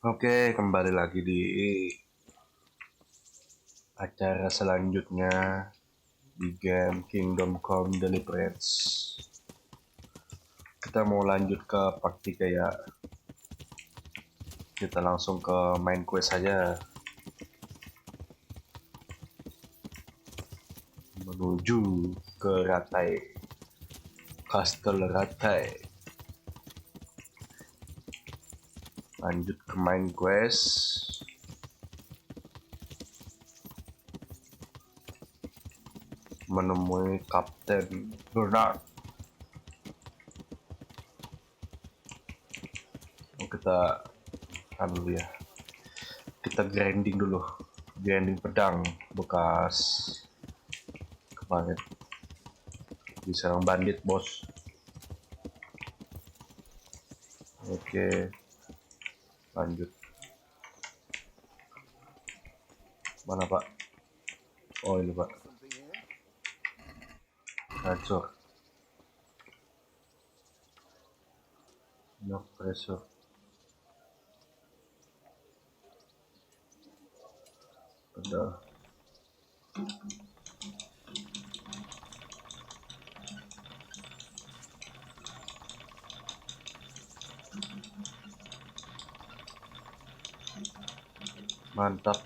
Oke, kembali lagi di acara selanjutnya di game Kingdom Come Deliverance. Kita mau lanjut ke part 3 ya. Kita langsung ke main quest saja. Menuju ke Ratai. Castle Ratai. Lanjut ke main quest. Menemui Kapten Bernard. Kita ya. Kita grinding dulu. Grinding pedang bekas kemarin. Diserang bandit, bos. Oke, lanjut. Mana, Pak? Oh, ini, Pak. Hancur. No pressure. Udah. Mantap.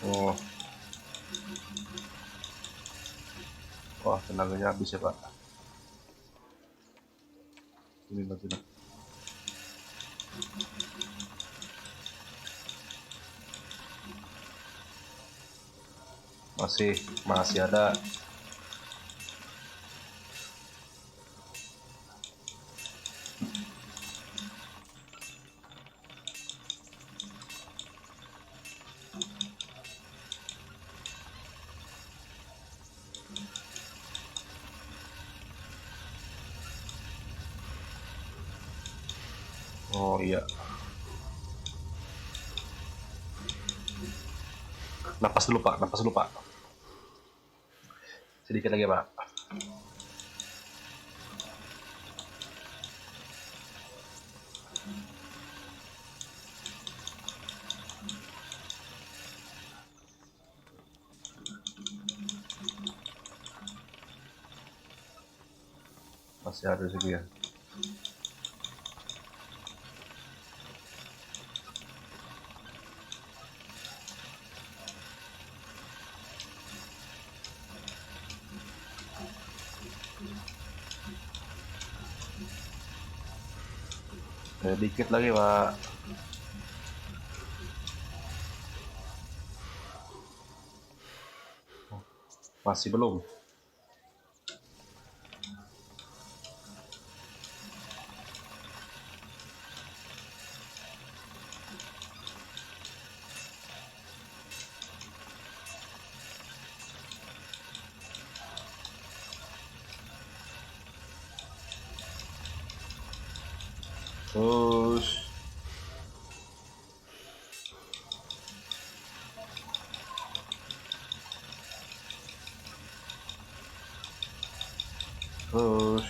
Oh, wah, tenaganya habis ya, Pak. Ini lagi lah. Masih ada. Oh iya. Napas dulu, Pak. Napas dulu, Pak. Sedikit lagi, Pak. Masih ada segi ya. Dikit lagi, Pak. Masih belum. Terus. Terus.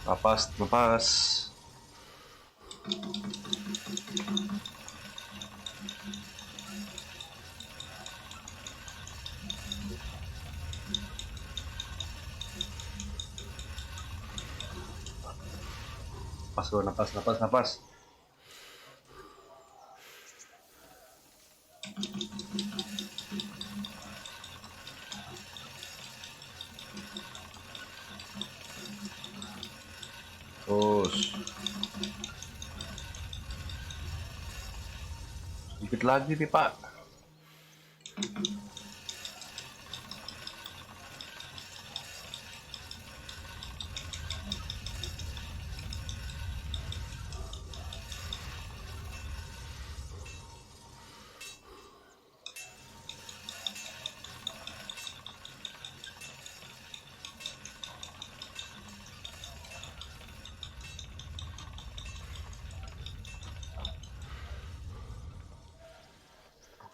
Napas, napas. Napas, napas, napas, napas. Terus. Dikit lagi nih, Pak.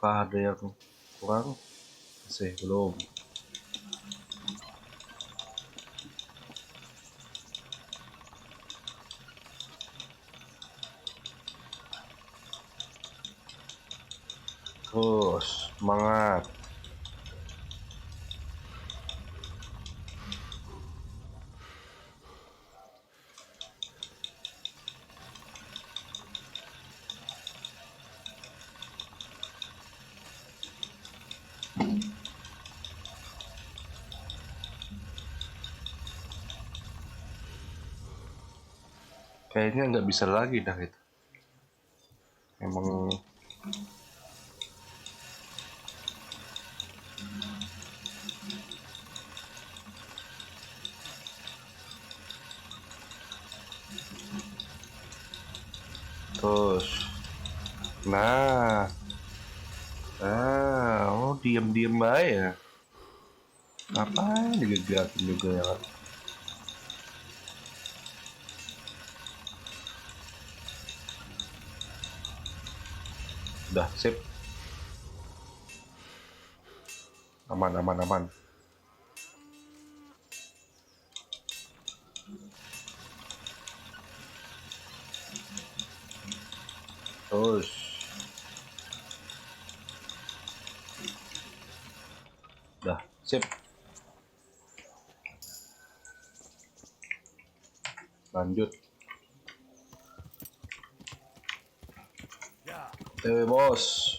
Apakah ada yang kurang? Masih belum. Terus semangat. Kayaknya nggak bisa lagi dah itu. Emang terus. Nah, oh diem-diem aja ya. Ngapain digerakin juga ya kan? Udah sip. Aman, aman, aman. Terus. Udah sip. Lanjut. Bos.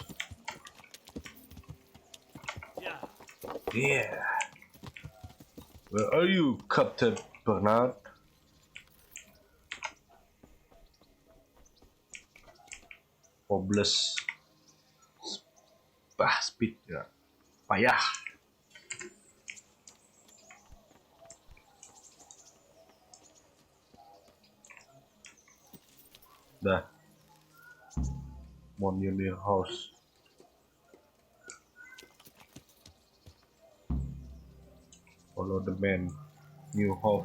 Yeah. Where are you, Captain Bernard? Hopeless. Speed ya. Payah. Dah. Monument House. Follow the man. New Hope.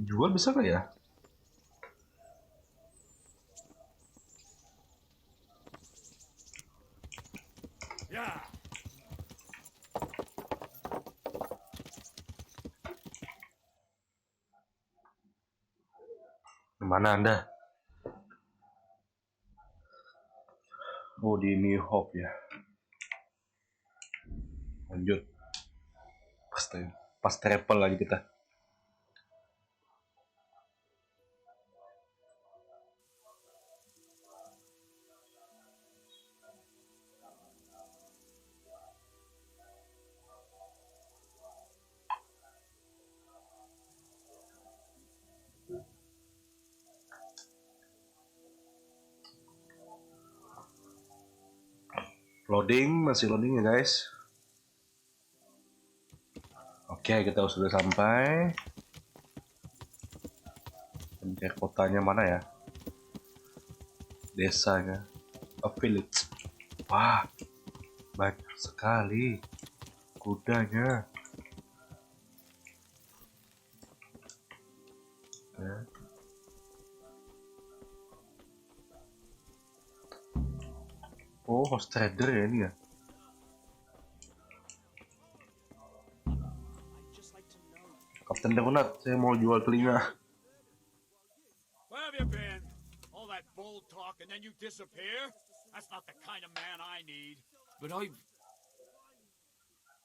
Jual bisa nggak ya? Mana Anda? Oh di New Hope ya. Lanjut. Pas travel lagi kita. Loading, masih loading ya guys. Oke, kita sudah sampai. Pencari kotanya mana ya? Desanya. A village. Wah, banyak sekali kudanya. Ya. Oh, host trader ya ini ya. Kapten Donat, saya mau jual telinga. Where have you been? All that bold talk and then you disappear? That's not the kind of man I need. But I've...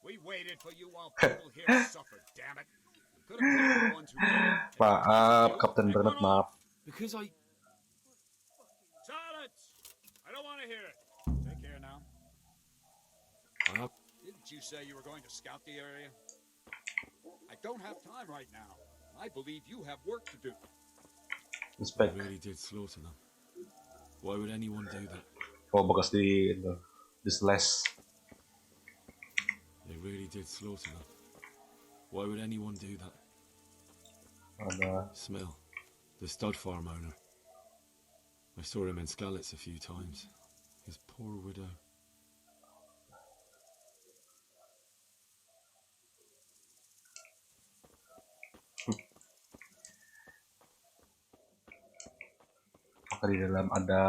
We waited for you while people here suffered, damn it. Could have killed the ones who did it. Maaf, Kapten Donat, maaf. Because I... Silence! I don't want to hear it. Take care now. Didn't you say you were going to scout the area? I don't have time right now. I believe you have work to do. I really did slaughter them. Why would anyone do that? Oh, bekas di slash. They really did slaughter them. Why would anyone do that? Ada. Smell. The stud farm owner. I saw him in Skalitz a few times. His poor widow. apakah di dalam ada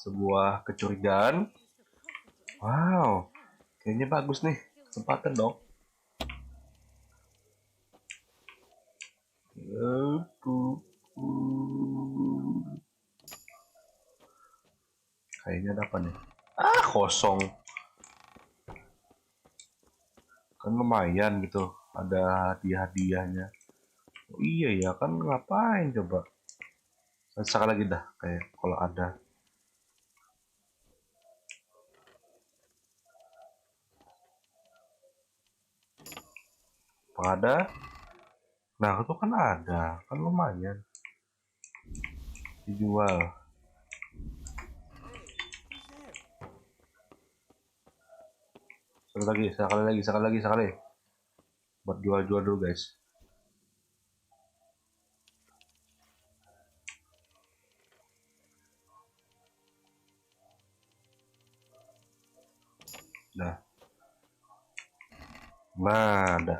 sebuah kecurigaan? Wow, kayaknya bagus nih, kesempatan dong. Kayaknya ada apa nih? Ah, kosong. Kan lumayan gitu, ada hadiah-hadiahnya. Oh, iya ya, kan ngapain coba? Sekali lagi dah, kayak kalau ada. Apa ada? Nah, itu kan ada, kan lumayan. Dijual. Sekali lagi. Buat jual-jual dulu, guys. Nah, ada.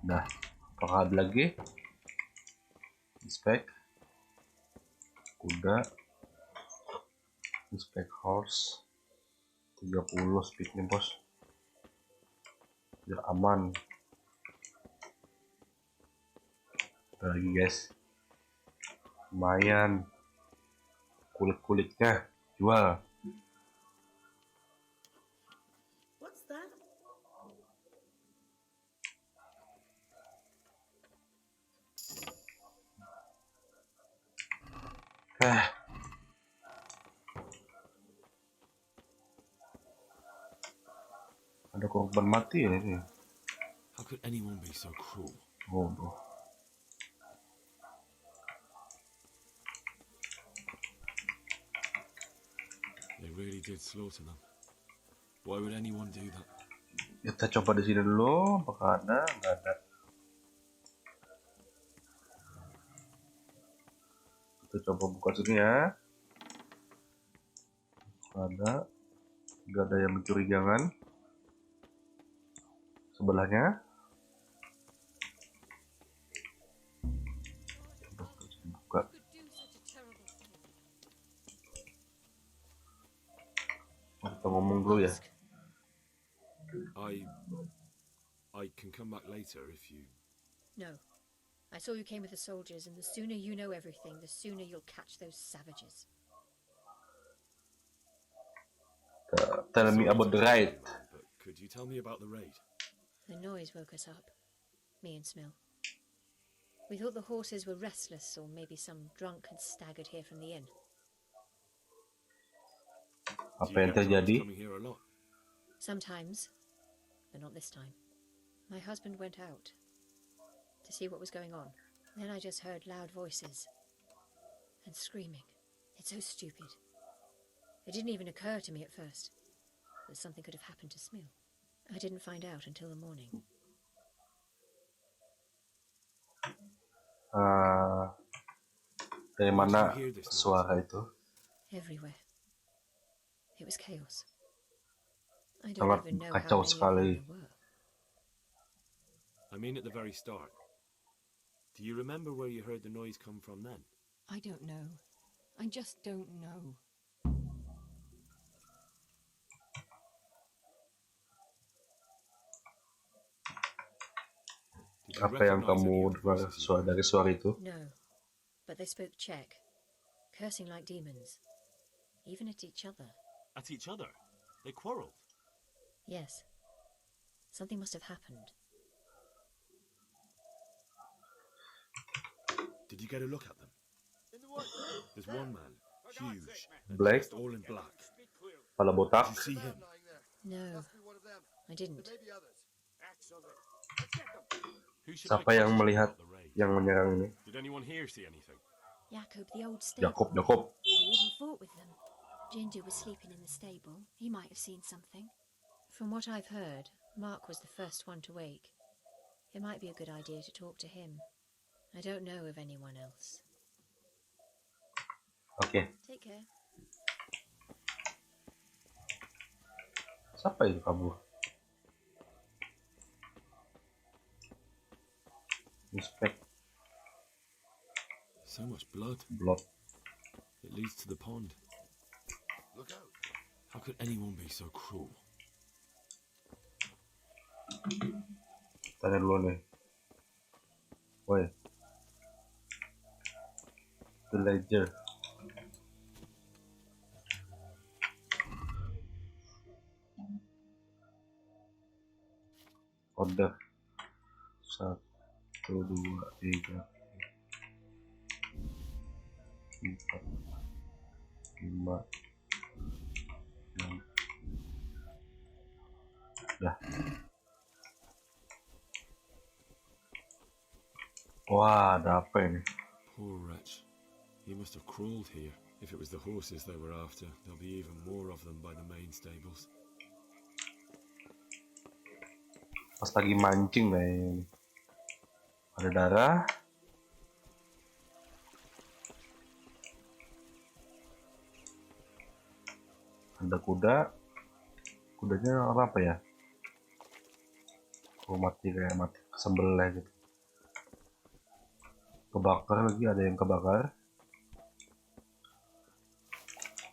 Nah, apakah ada lagi? Inspect kuda, inspect horse, 30 speed nih bos, biar aman. Ada lagi guys, lumayan kulit-kulitnya jual. What's that? Ada korban mati ya ini. How could anyone be so cruel? Oh. They really did slaughter them. Why would anyone do that? Kita coba di sini dulu, apakah ada? Nggak ada. Kita coba buka sini ya. Nggak ada yang mencurigakan. Sebelahnya. Coba buka. Kita ngomong dulu ya. I can come back later if you... No. I saw you came with the soldiers, and the sooner you know everything, the sooner you'll catch those savages. Tell me about the raid. But could you tell me about the raid? The noise woke us up, me and Smill. We thought the horses were restless, or maybe some drunk had staggered here from the inn. Apa yang terjadi? Sometimes, but not this time. My husband went out to see what was going on. Then I just heard loud voices and screaming. It's so stupid. It didn't even occur to me at first that something could have happened to Smill. I didn't find out until the morning. Dari mana suara itu? Everywhere. It was chaos. I don't Sangat even know kacau how many sekali. of them there were. I mean at the very start. Do you remember where you heard the noise come from then? I don't know. I just don't know. Apa yang kamu dengar dari suara itu? No, but they spoke Czech, cursing like demons, even at each other. At each other? They quarreled? Yes. Something must have happened. Did you get a look at them? There's one man, huge, Black, dressed all in black. kepala botak. Did you see him? No, I didn't. Who should Siapa I yang question melihat about the raid? yang menyerang ini? Did anyone here see anything? Jakob, the old stable. Jakob. He even fought with them. Ginger was sleeping in the stable. He might have seen something. From what I've heard, Mark was the first one to wake. It might be a good idea to talk to him. I don't know of anyone else. Oke. Take care. Siapa itu kabur? Inspect. So much blood. Blood. It leads to the pond. Look out. How could anyone be so cruel? Tanya dulu nih. Woi. The Ledger. Order. 1, 2, 3, 4, 5, 6. Dah. Wah, ada apa ini? Poor wretch. He must have crawled here. If it was the horses they were after, there'll be even more of them by the main stables. Pas lagi mancing nih. Ada darah. Ada kuda. Kudanya apa ya? Oh, mati kayak mati kesembelah gitu. Kebakar lagi, ada yang kebakar.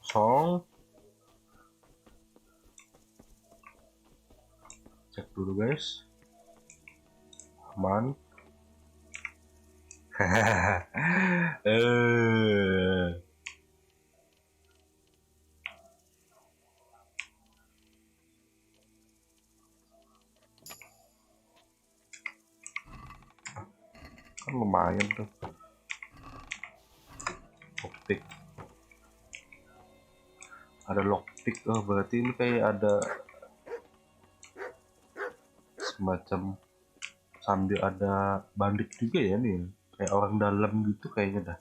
Kosong. Cek dulu guys. Aman. Kan lumayan tuh. Lockpick. Ada lockpick. Oh, berarti ini kayak ada semacam sambil ada bandit juga ya nih. Kayak orang dalam gitu kayaknya dah.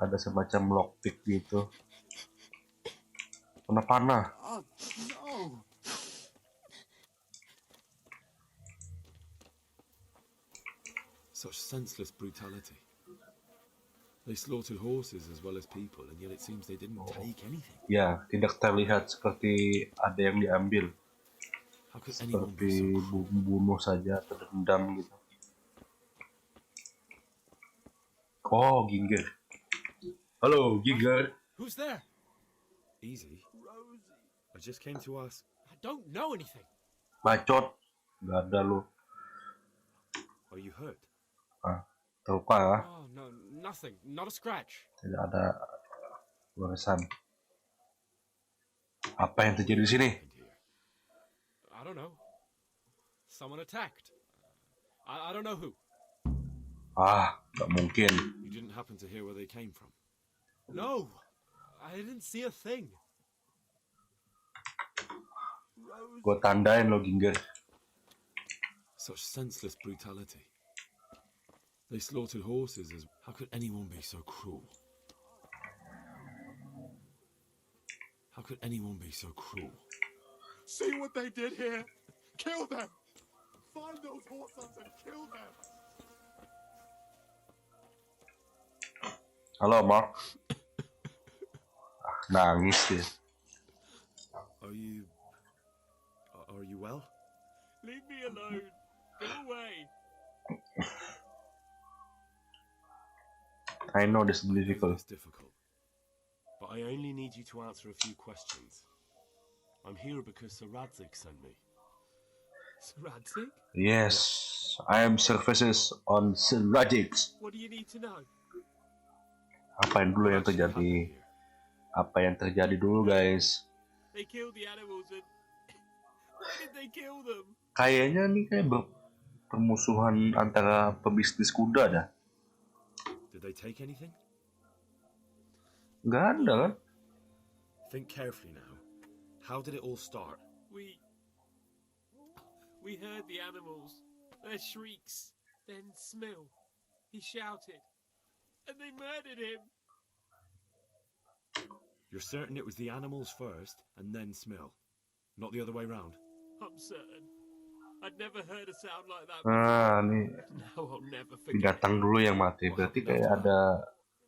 Ada semacam lockpick gitu. Kena panah. Oh, no. Such senseless brutality. They slaughtered horses as well as people, and yet it seems they didn't take anything. Ya, tidak terlihat seperti ada yang diambil. How could anyone be Seperti so cruel? bunuh saja, terdendam gitu. Oh, Ginger. Halo, Ginger. Who's there? Easy. Rosie. I just came to ask. I don't know anything. Bacot. Gak ada lu. Are you hurt? Ah, terluka ya. Oh, no, nothing. Not a scratch. Tidak ada goresan. Apa yang terjadi di sini? Happened here? I don't know. Someone attacked. I don't know who. Ah, gak mungkin. You didn't happen to hear where they came from? No, I didn't see a thing. Rosie. Gue tandain lo, Ginger. Such senseless brutality. They slaughtered horses as... How could anyone be so cruel? How could anyone be so cruel? See what they did here? Kill them! Find those horses and kill them! Halo, Mark. Ah, nangis dia. Are you well? Leave me alone. Go away. I know this is Isn't difficult. this difficult? But I only need you to answer a few questions. I'm here because Sir Radzik sent me. Radzik? Yes, I am services on Sirajix. What do you need to know? Apa yang dulu What yang actually terjadi? happened here? Apa yang terjadi dulu, guys? They killed the animals and... Why did they kill them? Kayaknya nih kayak permusuhan antara pebisnis kuda dah. Did they take anything? Nggak ada kan? Think carefully now. How did it all start? We heard the animals, their shrieks, then Smill. He shouted, and they murdered him. You're certain it was the animals first and then Smill, not the other way round? I'm certain. I'd never heard a sound like that Nah, before. nih Now I'll never forget. binatang dulu yang mati. Berarti kayak ada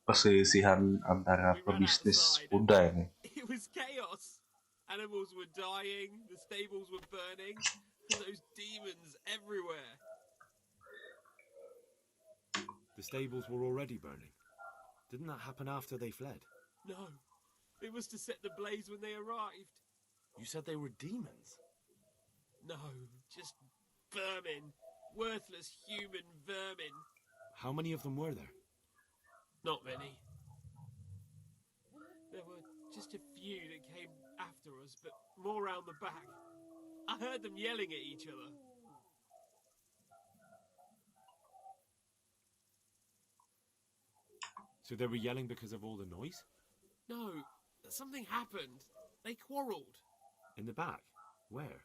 perselisihan antara pebisnis kuda ini. It was chaos. Animals were dying, the stables were burning, and those demons everywhere. The stables were already burning. Didn't that happen after they fled? No, it was to set the blaze when they arrived. You said they were demons? No, just vermin. Worthless human vermin. How many of them were there? Not many. There were just a few that came after us, but more round the back. I heard them yelling at each other. So they were yelling because of all the noise? No, something happened. They quarrelled. In the back? Where?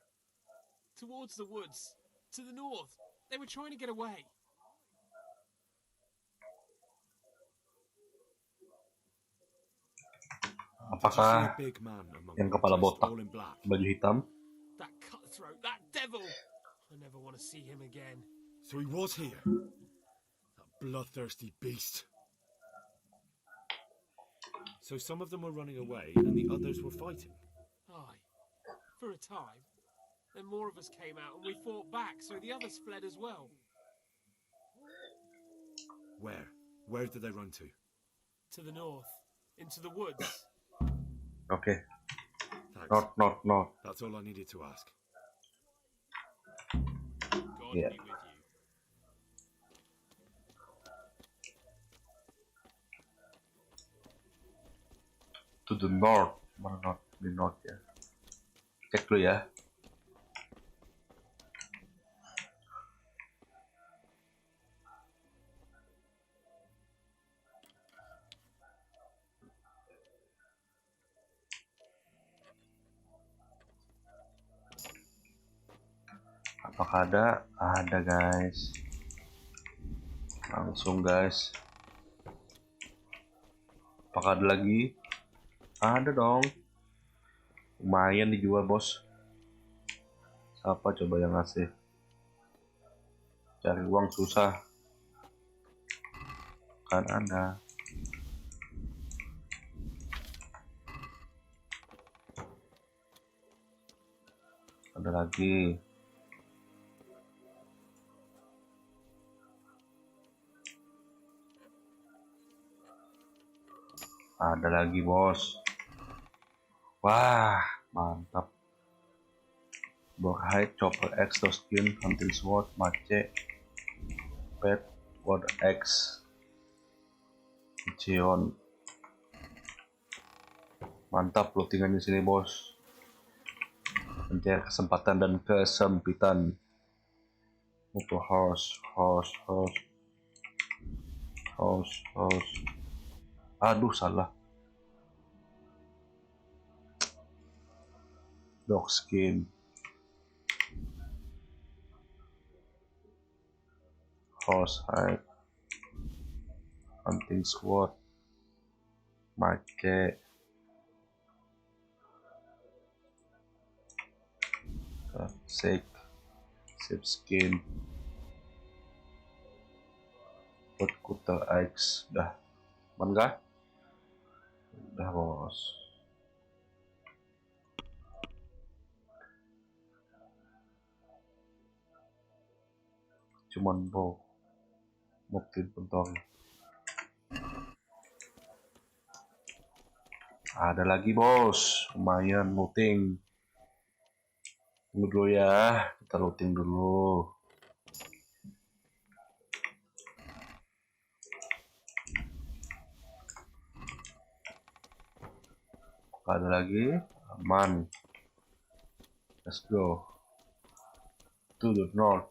Towards the woods. To the north. They were trying to get away. Did you see a Apakah big man among yang them, kepala dressed botak, all in black? baju hitam? That cutthroat, that devil. I never want to see him again. So he was here? That bloodthirsty beast. So some of them were running away and the others were fighting? Aye. For a time. Then more of us came out and we fought back, so the others fled as well. Where? Where did they run to? To the north. Into the woods. Oke, Thanks. not. That's all I needed to ask. God Yeah. be with you. To the north, mana north di north ya. Cek dulu ya. Apakah ada? Ada guys. Langsung guys. Apakah ada lagi? Ada dong. Lumayan dijual bos. Siapa coba yang ngasih? Cari uang susah. Kan ada. Ada lagi. Ada lagi bos. Wah, mantap. Borhide, Chopper X, Skin, Hunting Sword, Mace, Pet, Word X, Jeon. Mantap lootingan di sini bos. Mencari kesempatan dan kesempitan. Itu horse. Aduh salah. Dog skin. Horse hide. Hunting sword. Mace. Sake. Skin. Buat Kuter X. Dah. Mana? Udah bos. Cuman bukti pentol. Ada lagi bos. Lumayan looting. Tunggu dulu ya. Kita looting dulu. Ada lagi. Aman. Let's go. To the north.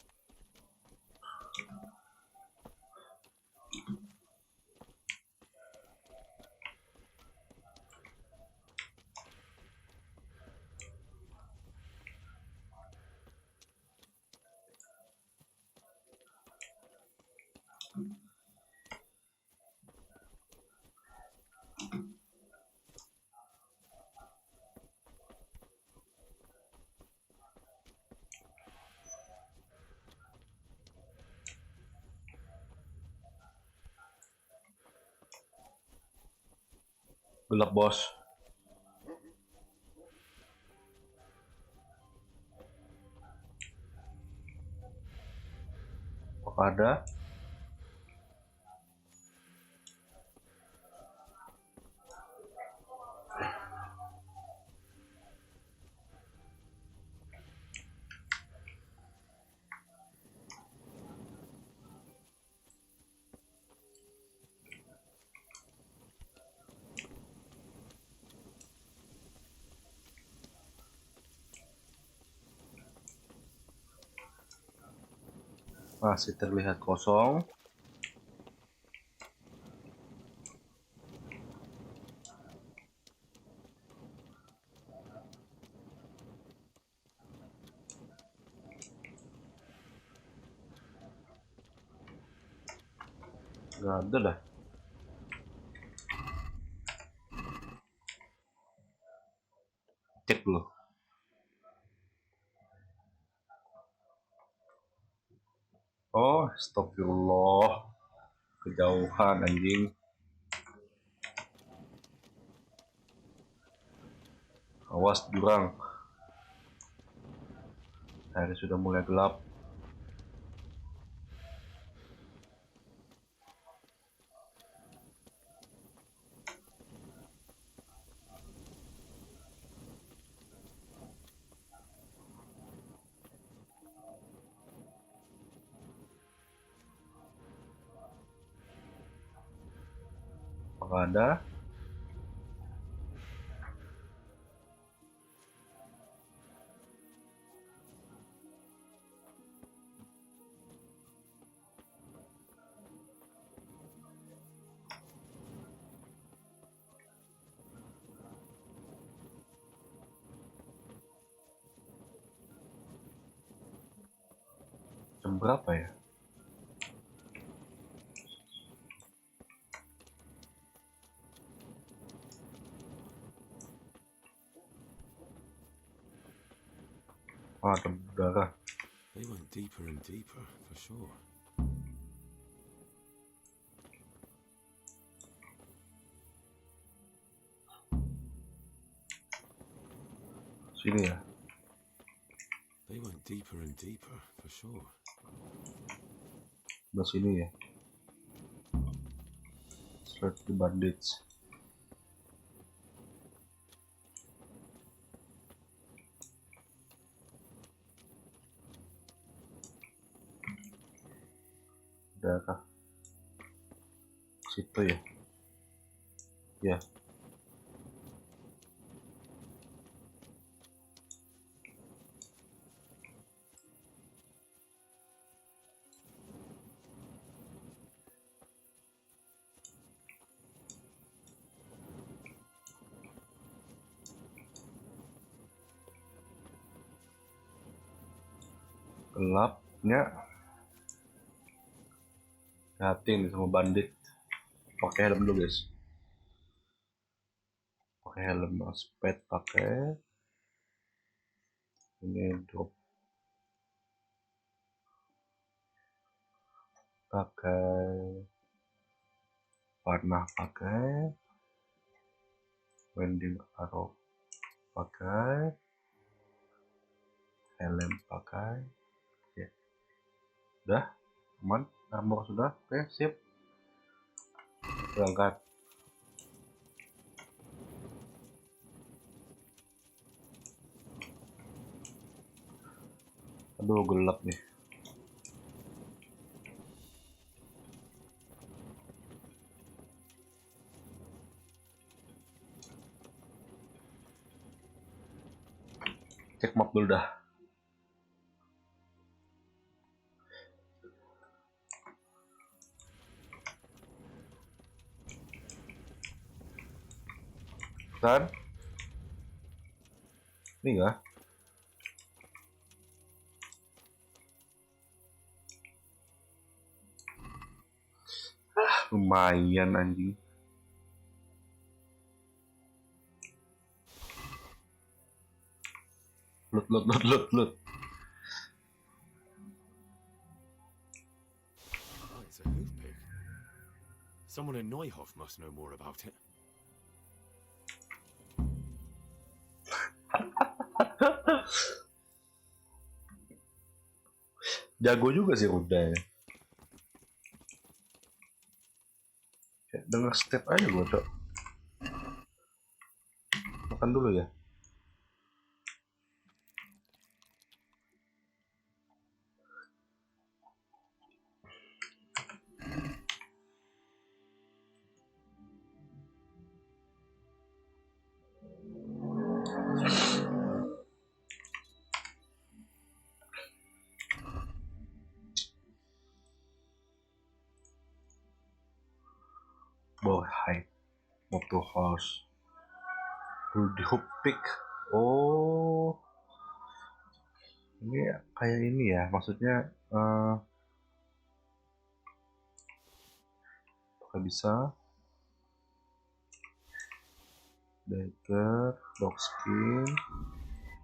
Gelap bos. Apakah ada? Masih terlihat kosong. Nggak ada dah. Cek dulu. Oh, astagfirullah. Kejauhan anjing. Awas jurang. Hari sudah mulai gelap. Apakah ada? Jam berapa ya? Oh, ada udara. They went deeper and deeper, for sure. Sini ya. They went deeper and deeper, for sure. Sebelah sini ya. Search the bandits. Udara. Situ ya. Ya. Gelapnya. Hati nih sama bandit. Pakai helm dulu guys. Pakai helm, sped pakai. Ini drop. Pakai. Panah pakai. Winding arrow pakai. Helm pakai. Oke. Udah, aman. Armor sudah. Oke, sip. Berangkat. Aduh, gelap nih. Cek map dulu dah. Kan? Ini enggak? Lumayan anjing. Loot. Oh, it's a hoof pick. Someone in Neuhof must know more about it. Jago juga sih udah ya. Dengar step aja gua tuh. Makan dulu ya. or hide. Move to horse. To the hook pick. Oh, ini kayak ini ya, maksudnya apakah bisa dagger, dog skin,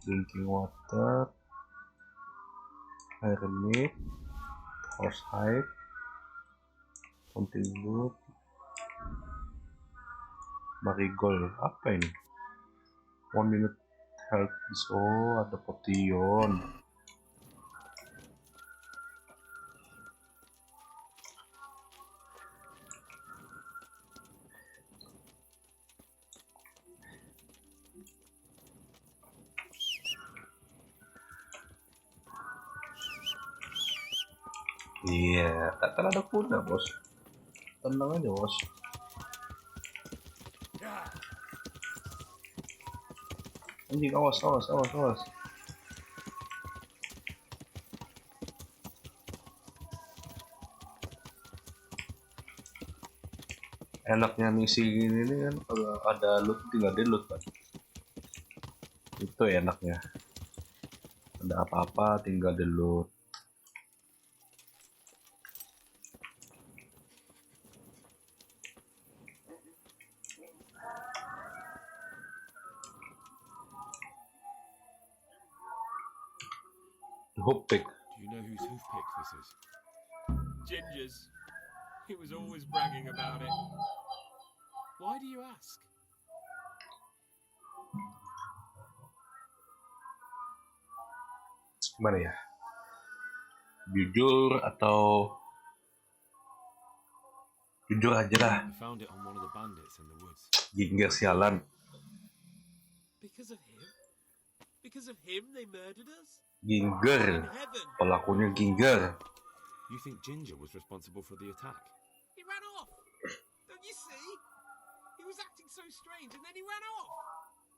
drinking water, iron meat, horse hide, hunting wood, marigold. Apa ini? 1 minute health is, oh ada potion. Iya, kan ada kuda bos. Tenang aja bos. Anjing, awas. Enaknya misi gini nih kan, kalau ada loot tinggal di loot kan. Itu enaknya. Ada apa-apa tinggal di loot. Hook pick. Do you know whose hoof pick this is? Ginger's. He was always bragging about it. Why do you ask? Gimana ya? Jujur atau jujur aja lah. I found it on one of the bandits in the woods. Ginger sialan. Because of him? Because of him they murdered us? Ginger. In heaven. Pelakunya Ginger. You think Ginger was responsible for the attack? He ran off. Don't you see? He was acting so strange and then he ran off.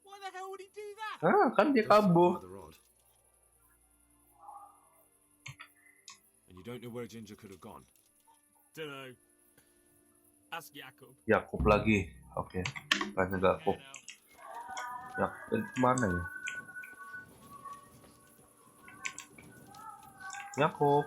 Why the hell would he do that? Ah, kan dia Does seem kabur. rather odd. And you don't know where Ginger could have gone? Dunno. Ask Jakob. Yakub lagi. Oke. Tanya Yakub. Yeah, Yakub mana ya? Yakub.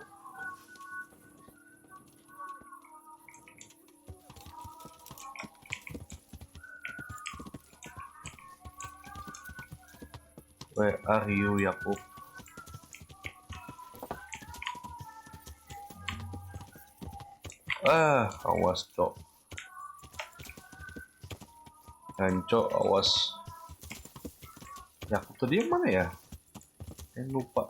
Where are you, Yakub? Awas, Cok. Cok, awas. Yakub tadi yang mana ya? Lupa.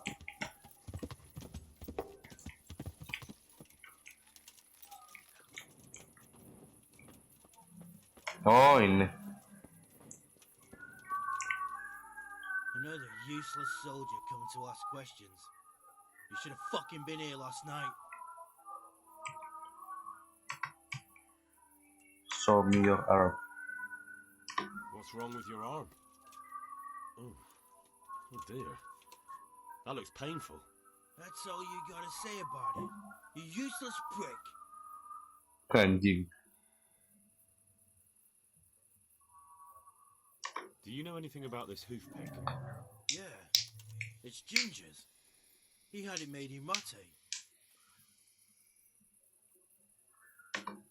Oh, ini. Another useless soldier come to ask questions. You should have fucking been here last night. Show me your arm. What's wrong with your arm? Oh dear. That looks painful. That's all you gotta say about it. You useless prick. Anjing. Do you know anything about this hoof pick? Yeah, it's Ginger's. He had it made in Mate.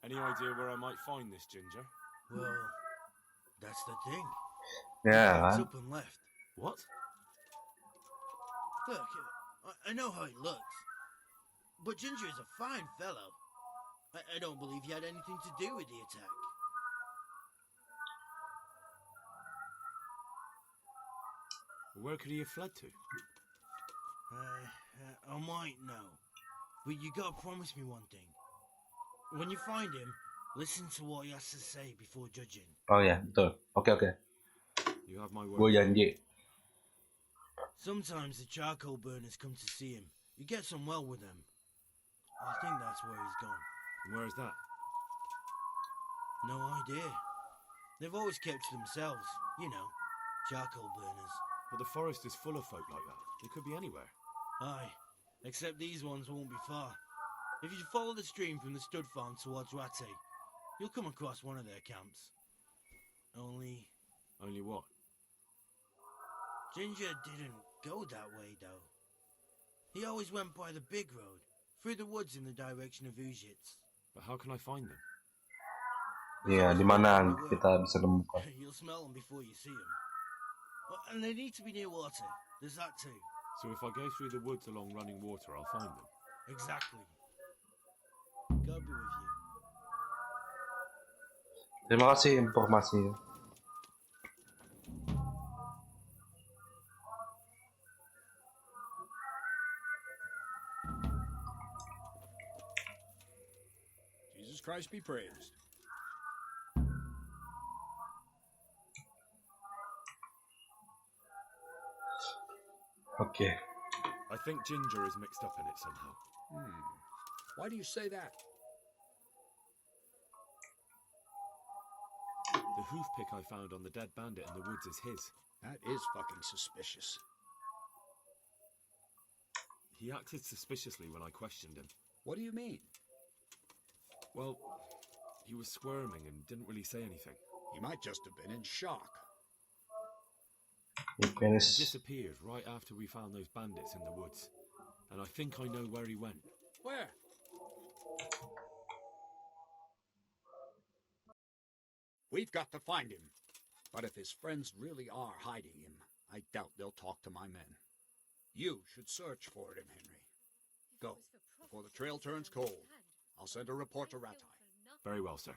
Any idea where I might find this Ginger? Well, that's the thing. Ya It's kan? up and left. What? Look, I know how he looks. But Ginger is a fine fellow. I don't believe he had anything to do with the attack. Where could he have fled to? I might know. But you gotta promise me one thing. When you find him, listen to what he has to say before judging. Oh ya, betul. Oke. You have my Gue word. janji. Sometimes the charcoal burners come to see him. He gets on well with them. I think that's where he's gone. And where is that? No idea. They've always kept to themselves, you know, charcoal burners. But the forest is full of folk like that. They could be anywhere. Aye, except these ones won't be far. If you follow the stream from the stud farm towards Rate, You'll come across one of their camps. Only Only what? Ginger didn't go that way, though. He always went by the big road, through the woods in the direction of Ujits. But how can I find them? Iya, di mana kita bisa nemukan? You'll smell them before you see them. And they need to be near water. There's that too. So if I go through the woods along running water, I'll find them. Exactly. God be with you. Terima kasih informasinya. Jesus Christ be praised. Oke. I think Ginger is mixed up in it somehow. Why do you say that? The hoof pick I found on the dead bandit in the woods is his. That is fucking suspicious. He acted suspiciously when I questioned him. What do you mean? Well, he was squirming and didn't really say anything. He might just have been in shock. He Penis. disappeared right after we found those bandits in the woods. And I think I know where he went. Where? We've got to find him. But if his friends really are hiding him, I doubt they'll talk to my men. You should search for him, Henry. Go, before the trail turns cold. I'll send a report to Ratai. Very well, sir.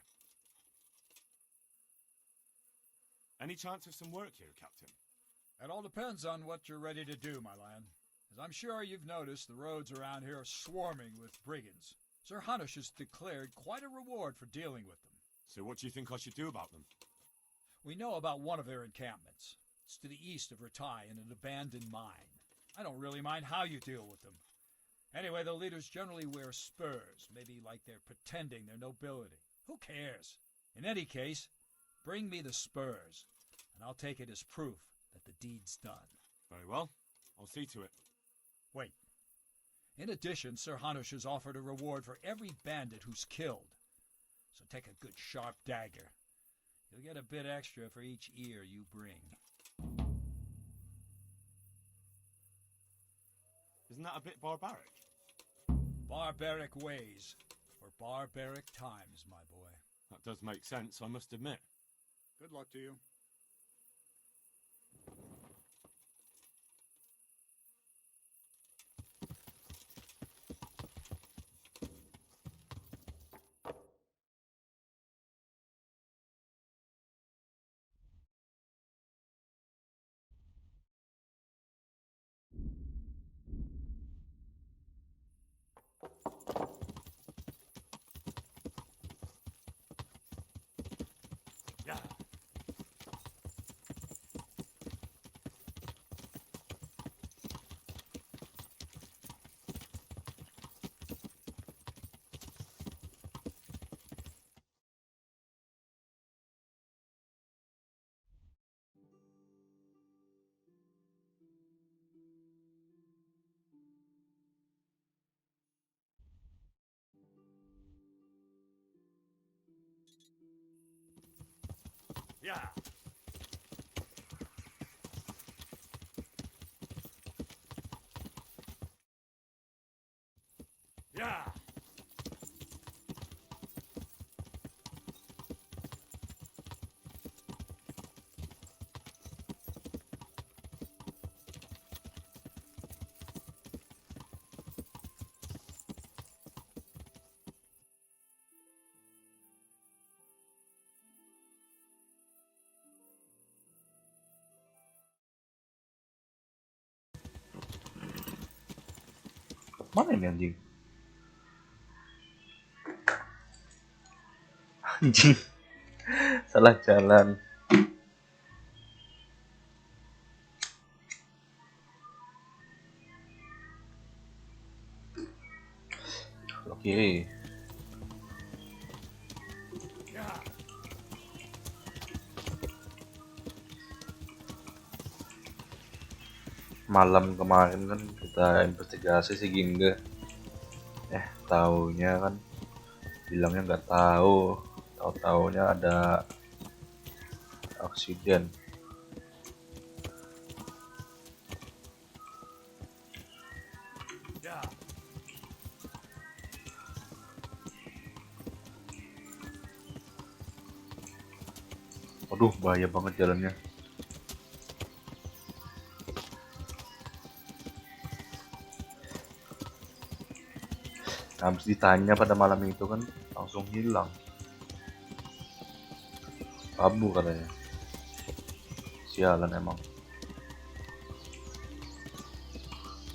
Any chance of some work here, Captain? It all depends on what you're ready to do, my lad. As I'm sure you've noticed, the roads around here are swarming with brigands. Sir Hanush has declared quite a reward for dealing with them. So what do you think I should do about them? We know about one of their encampments. It's to the east of Ratai in an abandoned mine. I don't really mind how you deal with them. Anyway, the leaders generally wear spurs, maybe like they're pretending their nobility. Who cares? In any case, bring me the spurs, and I'll take it as proof that the deed's done. Very well. I'll see to it. Wait. In addition, Sir Hanush has offered a reward for every bandit who's killed. So take a good sharp dagger. You'll get a bit extra for each ear you bring. Isn't that a bit barbaric? Barbaric ways for barbaric times, my boy. That does make sense, I must admit. Good luck to you. Yeah. Yeah. Yeah. Mana ini anjing? Anjing. Salah jalan. Oke. Yeah. Malam kemarin kan kita investigasi si Ginga. Taunya kan bilangnya nggak tahu Tahu-taunya ada aksiden. Yeah. Waduh, bahaya banget jalannya. Habis ditanya pada malam itu kan langsung hilang. Kabur katanya. Sialan emang.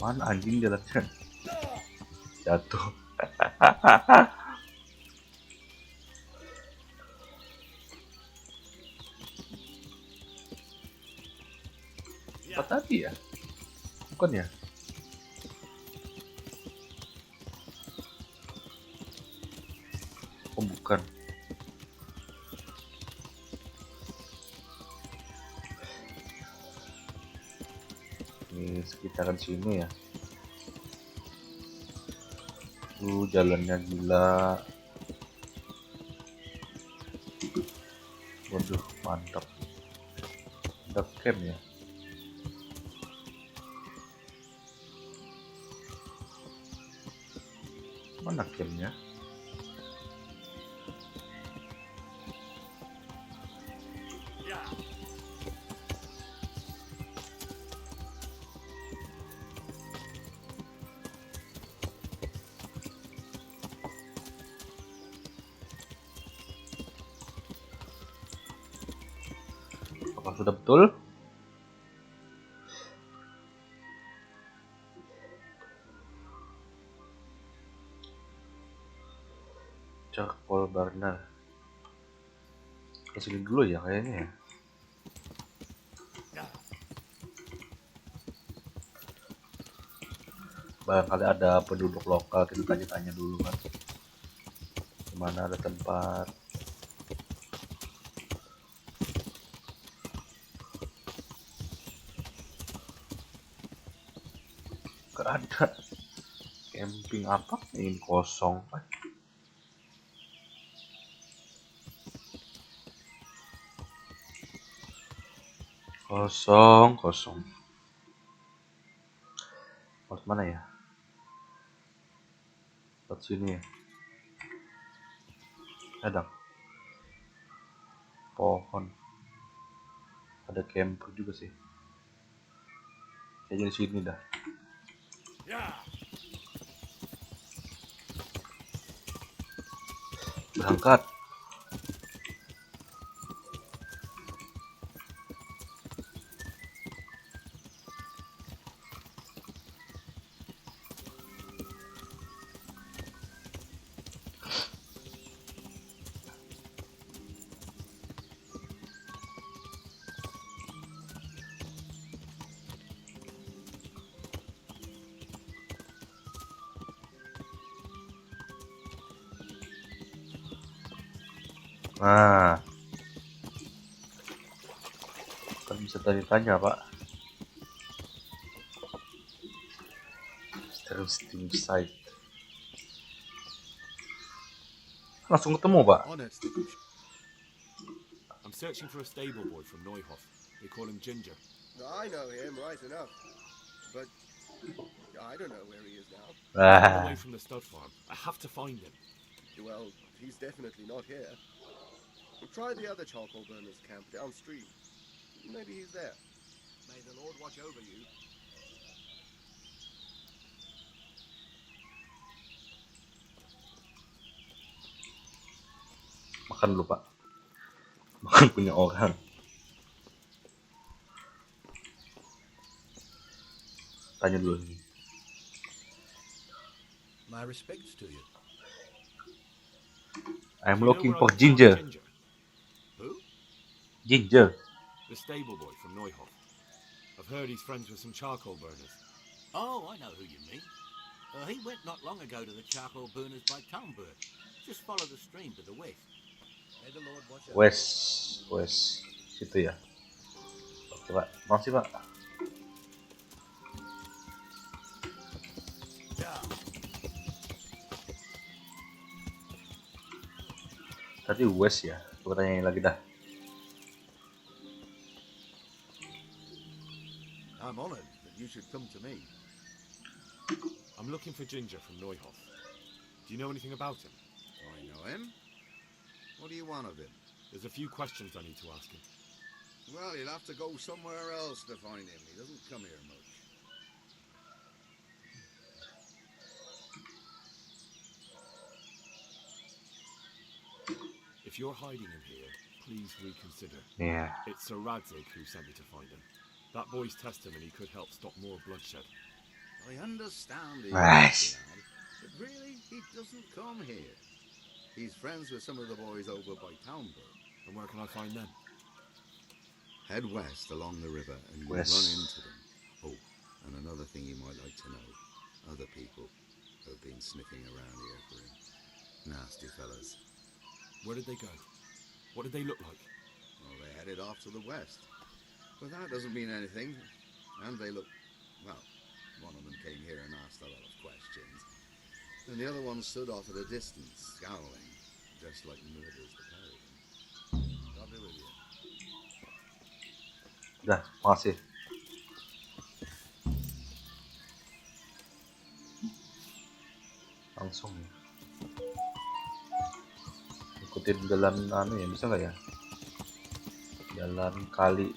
Mana anjing jalannya? Jatuh. Apa tadi ya? Bukan ya? Oh bukan. Ini sekitaran sini ya. Jalannya gila. Waduh, mantap. Ada camp ya. Mana campnya? Yeah. Apakah sudah betul? Charcoal burner. Kesini dulu ya kayaknya ya. Yeah. Barangkali ada penduduk lokal, kita tanya-tanya dulu kan. Dimana ada tempat. Gak ada. Camping apa? Ini kosong. Kosong. Harus mana ya? Lewat sini ya. Ada pohon. Ada camper juga sih. Kayaknya di sini dah. Yeah. Berangkat. Nah, kan bisa tanya-tanya pak. Terus tim site. Langsung ketemu pak. I'm searching for a stable boy from Neuhof. They call him Ginger. I know him right enough, but I don't know where he is now. Ran away from the stud farm. I have to find him. Well, he's definitely not here. Try the other charcoal burners camp downstream. Maybe he's there. May the Lord watch over you. Makan dulu pak. Makan punya orang. Tanya dulu nih. My respects to you. I'm Do you know looking where for I can find Ginger. Who? Ginger. The stable boy from Neuhof. I've heard he's friends with some charcoal burners. Oh, I know who you mean. He went not long ago to the charcoal burners by Talmberg. Just follow the stream to the west. May the Lord watch over West. Situ ya. Oke pak. Makasih pak. Yeah. Tadi West ya. Coba tanyain lagi dah. I'm honored that you should come to me. I'm looking for Ginger from Neuhof. Do you know anything about him? I know him. What do you want of him? There's a few questions I need to ask him. Well, you'll have to go somewhere else to find him. He doesn't come here much. If you're hiding him here, please reconsider. Yeah. It's Sir Radzig who sent me to find him. That boy's testimony could help stop more bloodshed. I understand he Nice. lad, but really, he doesn't come here. He's friends with some of the boys over by Townburg. And where can I find them? Head west along the river and you'll West. run into them. Oh, and another thing you might like to know. Other people have been sniffing around here for him. Nasty fellas. Where did they go? What did they look like? Well, they headed off to the west. But that doesn't mean anything. And they look... Well, one of them came here and asked a lot of questions. And the other one stood off at a distance, scowling, just like murders the pair of them. God be with you. Dah, makasih. Langsung ya. Ikutin jalan ya, bisa nggak ya? Jalan kali.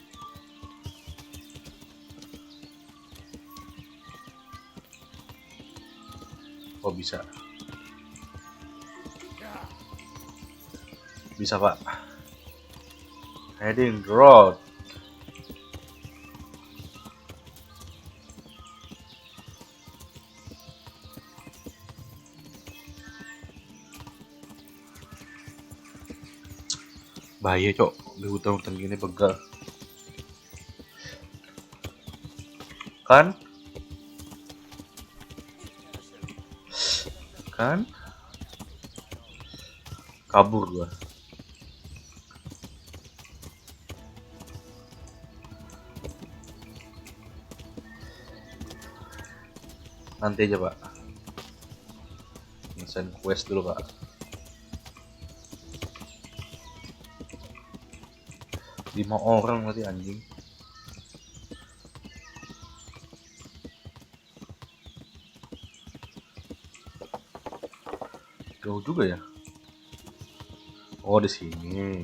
Oh bisa. Bisa Pak. Heading road. Bahaya cok, di hutan-hutan gini begal. Kan? Kan? Kabur gua. Nanti aja Pak. Ngesen quest dulu Pak. 5 orang berarti anjing. Jauh juga ya. Oh di sini.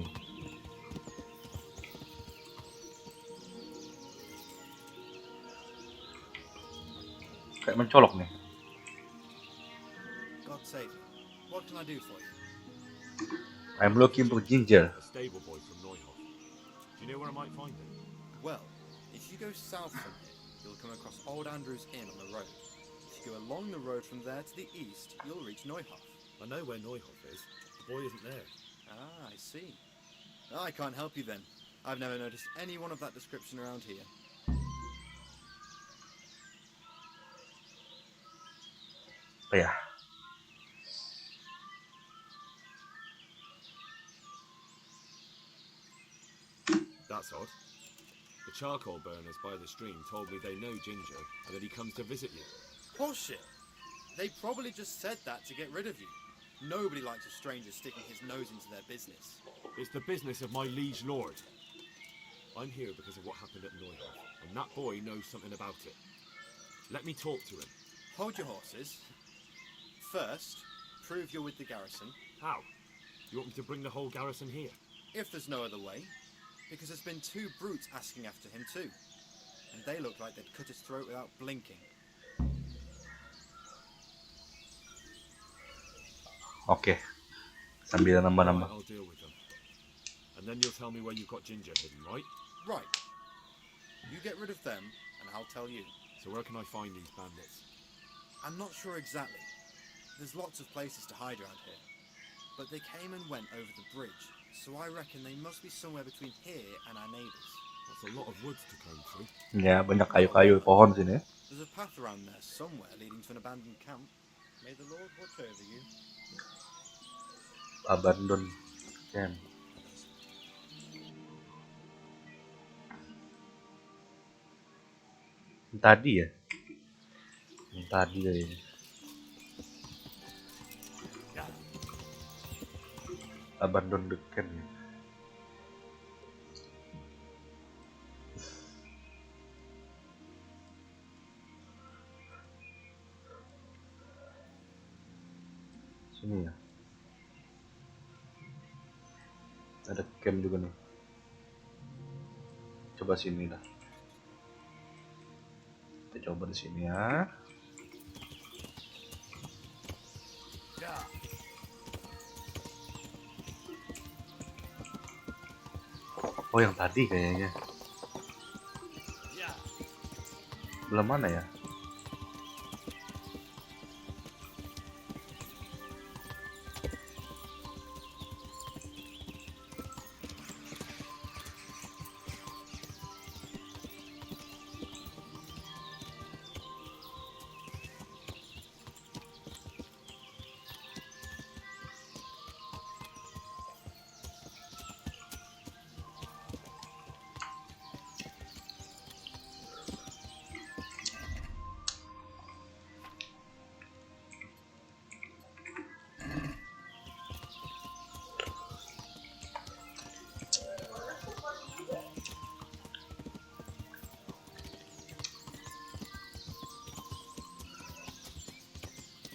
Kayak mencolok nih. God save you. What can I do for you? I'm looking for Ginger. A stable boy from Neuhof. Do you know where I might find him? Well, if you go south from here, you'll come across Old Andrew's Inn on the road. If you go along the road from there to the east, you'll reach Neuhof. I know where Neuhof is. The boy isn't there. Ah, I see. I can't help you then. I've never noticed anyone of that description around here. Apa ya? That's odd. The charcoal burners by the stream told me they know Ginger and that he comes to visit you. Bullshit! They probably just said that to get rid of you. Nobody likes a stranger sticking his nose into their business. It's the business of my liege lord. I'm here because of what happened at Neuhof, and that boy knows something about it. Let me talk to him. Hold your horses. First, prove you're with the garrison. How? You want me to bring the whole garrison here? If there's no other way. Because there's been 2 brutes asking after him too. And they look like they'd cut his throat without blinking. Oke. Sambil nambah-nambah. I'll deal with them. And then you'll tell me where you've got Ginger hidden, right? Right. You get rid of them, and I'll tell you. So where can I find these bandits? I'm not sure exactly. There's lots of places to hide around here. But they came and went over the bridge, so I reckon they must be somewhere between here and our neighbours. That's a lot of woods to comb through. Ya, banyak kayu-kayu pohon sini. There's a path around there somewhere leading to an abandoned camp. May the Lord watch over you. Abandon camp. Tadi ya? Yang tadi kayaknya. Abandon the camp ya. Sini ya. Ada camp juga nih. Coba sini dah. Kita coba di sini ya. Oh, yang tadi kayaknya. Belum mana ya?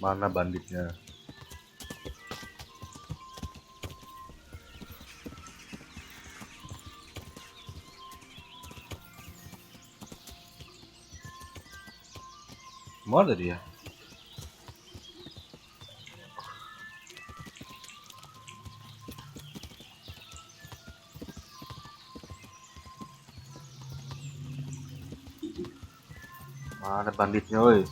Mana banditnya? Mana dia? Mana banditnya, woi?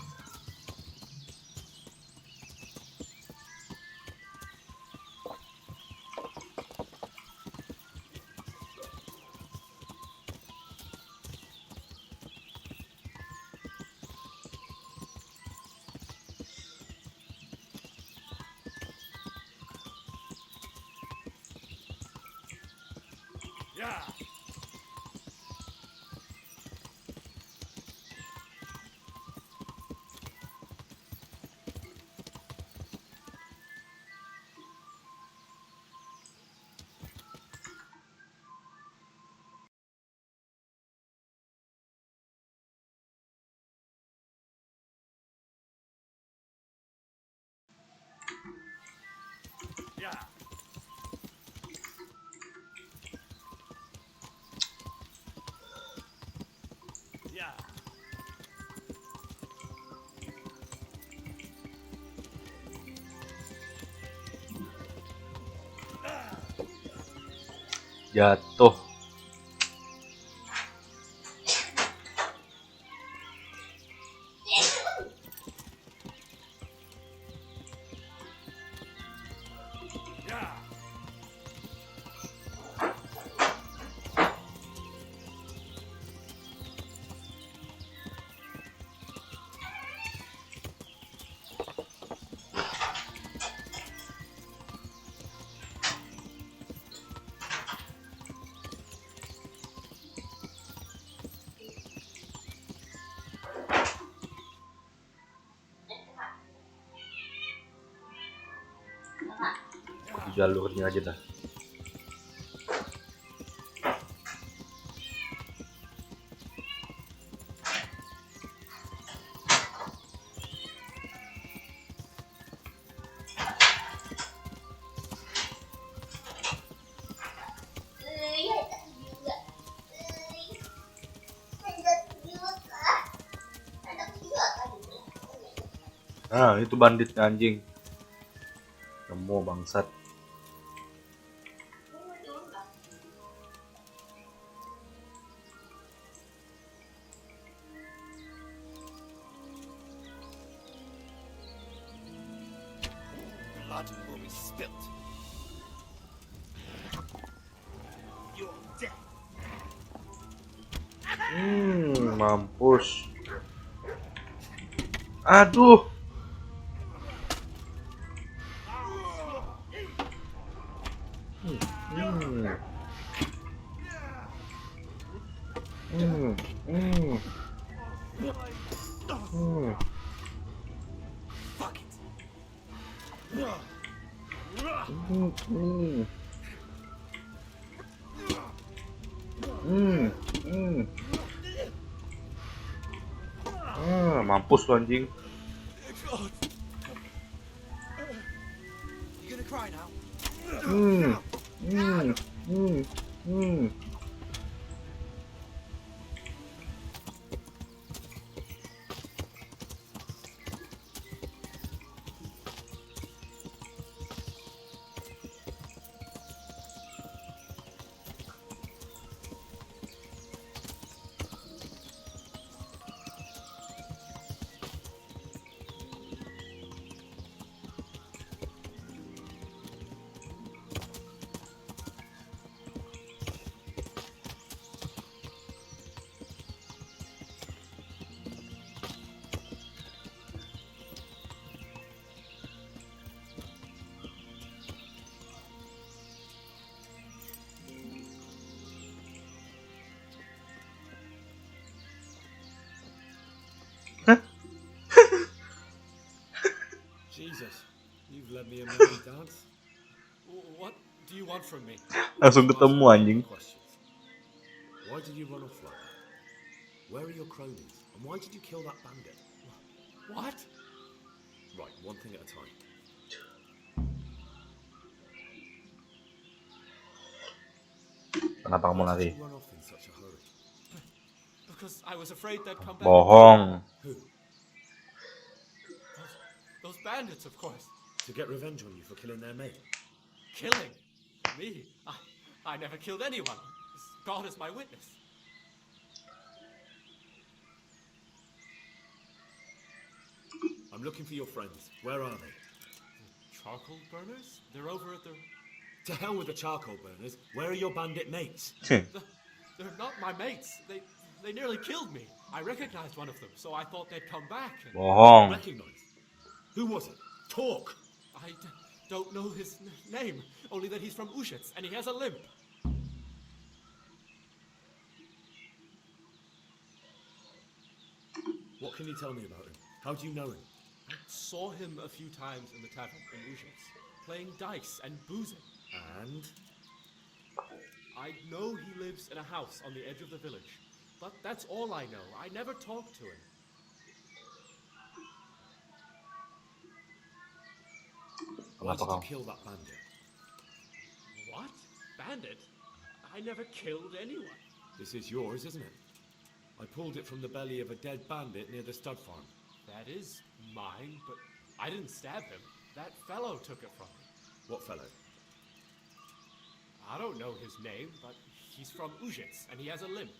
Jatuh. Di jalurnya aja dah. Nah, itu bandit anjing. Nemu bangsat. Blood will be spilt. You're dead. Mampus. Aduh. Fuck it. Mampus lu anjing. God. You gonna cry now? Hmm. Hmm. Hmm. Hmm. Jesus, you've led me a merry dance. What do you want from me? Langsung To ask ketemu you a couple anjing. of questions. Why did you run off like that? Where are your cronies? And why did you kill that bandit? What? Right, one thing at a time. Kenapa kamu Why did lari? you run off in such a hurry? Because I was afraid they'd come back. Bohong. Who? Those bandits, of course. To get revenge on you for killing their mate? Killing? Me? I never killed anyone. God is my witness. I'm looking for your friends. Where are they? Charcoal burners? They're over at the... To hell with the charcoal burners. Where are your bandit mates? They're not my mates. They nearly killed me. I recognized one of them, so I thought they'd come back. Bohong. Recognize? Who was it? Talk! I don't know his name, only that he's from Ushitz, and he has a limp. What can you tell me about him? How do you know him? I saw him a few times in the tavern in Ushitz, playing dice and boozing. And? I know he lives in a house on the edge of the village, but that's all I know. I never talked to him. Why Kenapa did you kamu? kill that bandit? What? Bandit? I never killed anyone. This is yours, isn't it? I pulled it from the belly of a dead bandit near the stud farm. That is mine, but I didn't stab him. That fellow took it from me. What fellow? I don't know his name, but he's from Ushitz, and he has a limp.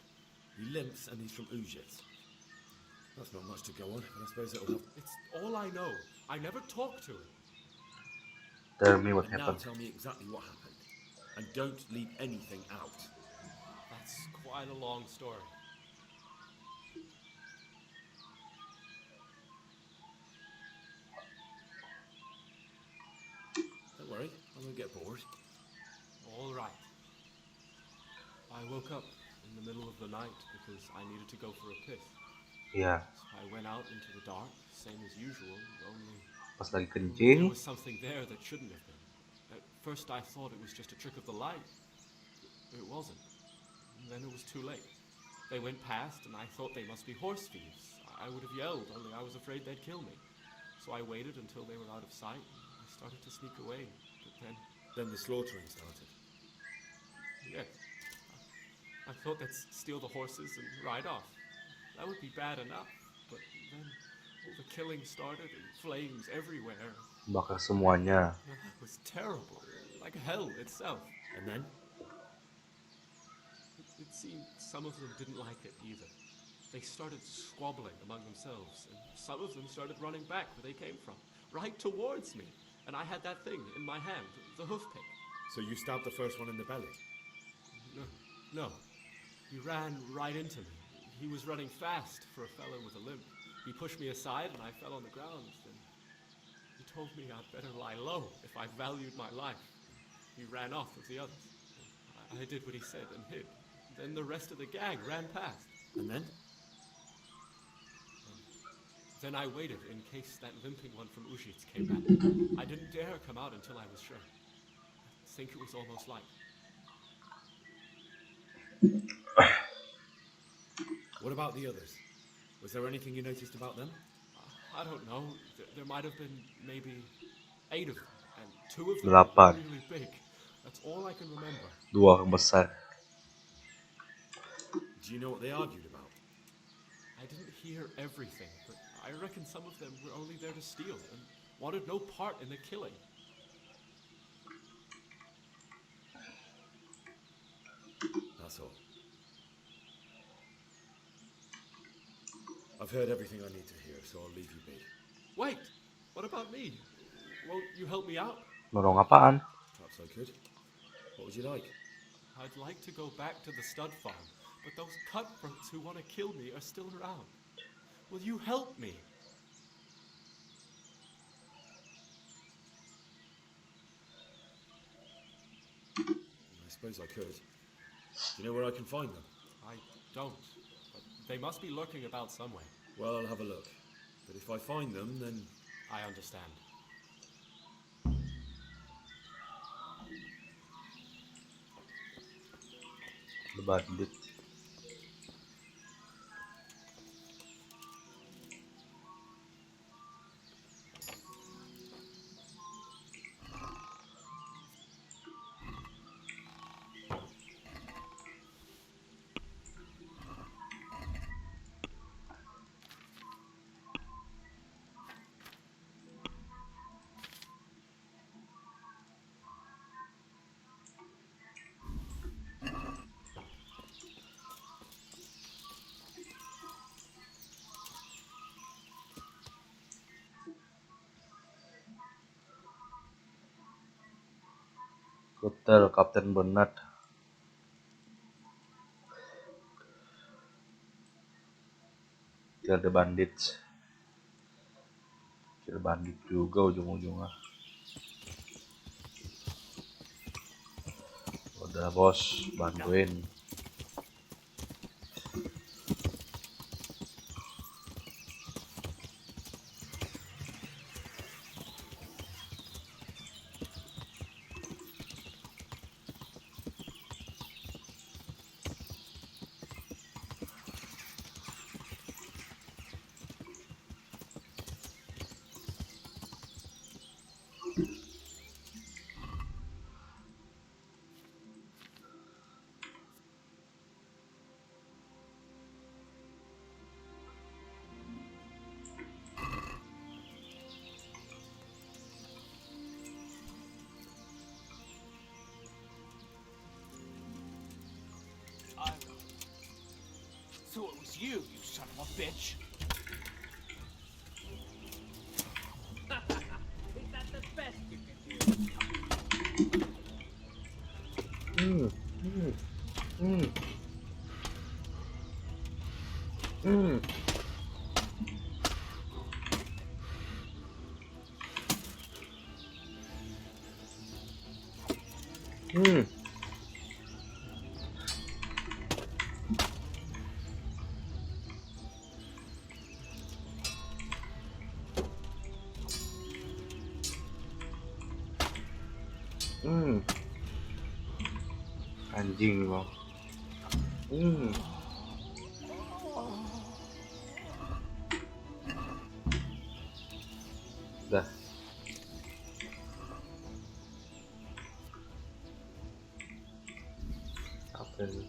He limps and he's from Ujic. That's not much to go on, but I suppose it'll have... It's all I know. I never talked to him. Tell me what And now happened. tell me exactly what happened. And don't leave anything out. That's quite a long story. Don't worry, I won't get bored. All right. I woke up in the middle of the night because I needed to go for a piss. Iya, So I went out into the dark, same as usual, only pas lagi there kencing. was something there that shouldn't have been. At first I thought it was just a trick of the light. It wasn't. And then it was too late. They went past and I thought they must be horse thieves. I would have yelled, only I was afraid they'd kill me. So I waited until they were out of sight and I started to sneak away. But Then the slaughtering started. yes, I thought they'd steal the horses and ride off. That would be bad enough. But then the killing started and flames everywhere. Bakar semuanya. It was terrible, like hell itself. And then? It seemed some of them didn't like it either. They started squabbling among themselves, and some of them started running back where they came from, right towards me. And I had that thing in my hand, the hoof pick. So you stabbed the first one in the belly? No. He ran right into me. He was running fast for a fellow with a limp. He pushed me aside and I fell on the ground. Then he told me I'd better lie low if I valued my life. He ran off with the others. I did what he said and hid. Then the rest of the gang ran past. And then? Then I waited in case that limping one from Ushitz came back. I didn't dare come out until I was sure. I think it was almost light. What about the others? Was there anything you noticed about them? I don't know. There might have been maybe 8 of them, and 2 of them were 8. really big. That's all I can remember. 2 besar. Do you know what they argued about? I didn't hear everything, but I reckon some of them were only there to steal and wanted no part in the killing. That's all. I've heard everything I need to hear, so I'll leave you be. Wait! What about me? Won't you help me out? Nolong apaan? Perhaps I could. What would you like? I'd like to go back to the stud farm, but those cutthroats who want to kill me are still around. Will you help me? I suppose I could. Do you know where I can find them? I don't, but they must be lurking about somewhere. Well, I'll have a look. But if I find them, then... I understand. The bandit. Hotel Kapten Bernard. Kira the bandits. Kira bandit juga ujung-ujungnya. Udah bos, bantuin. So it was you, you son of a bitch. Is that the best you can do? Anjing loh. Udah. Apa ini?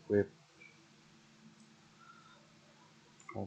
Wait. Oh.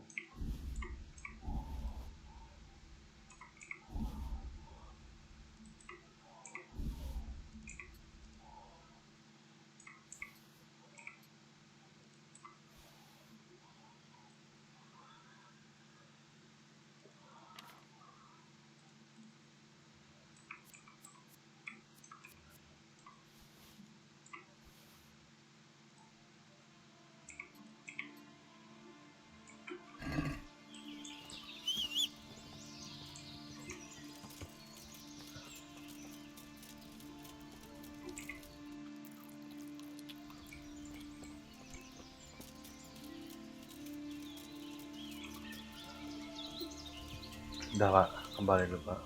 Udah Kak, kembali dulu Kak.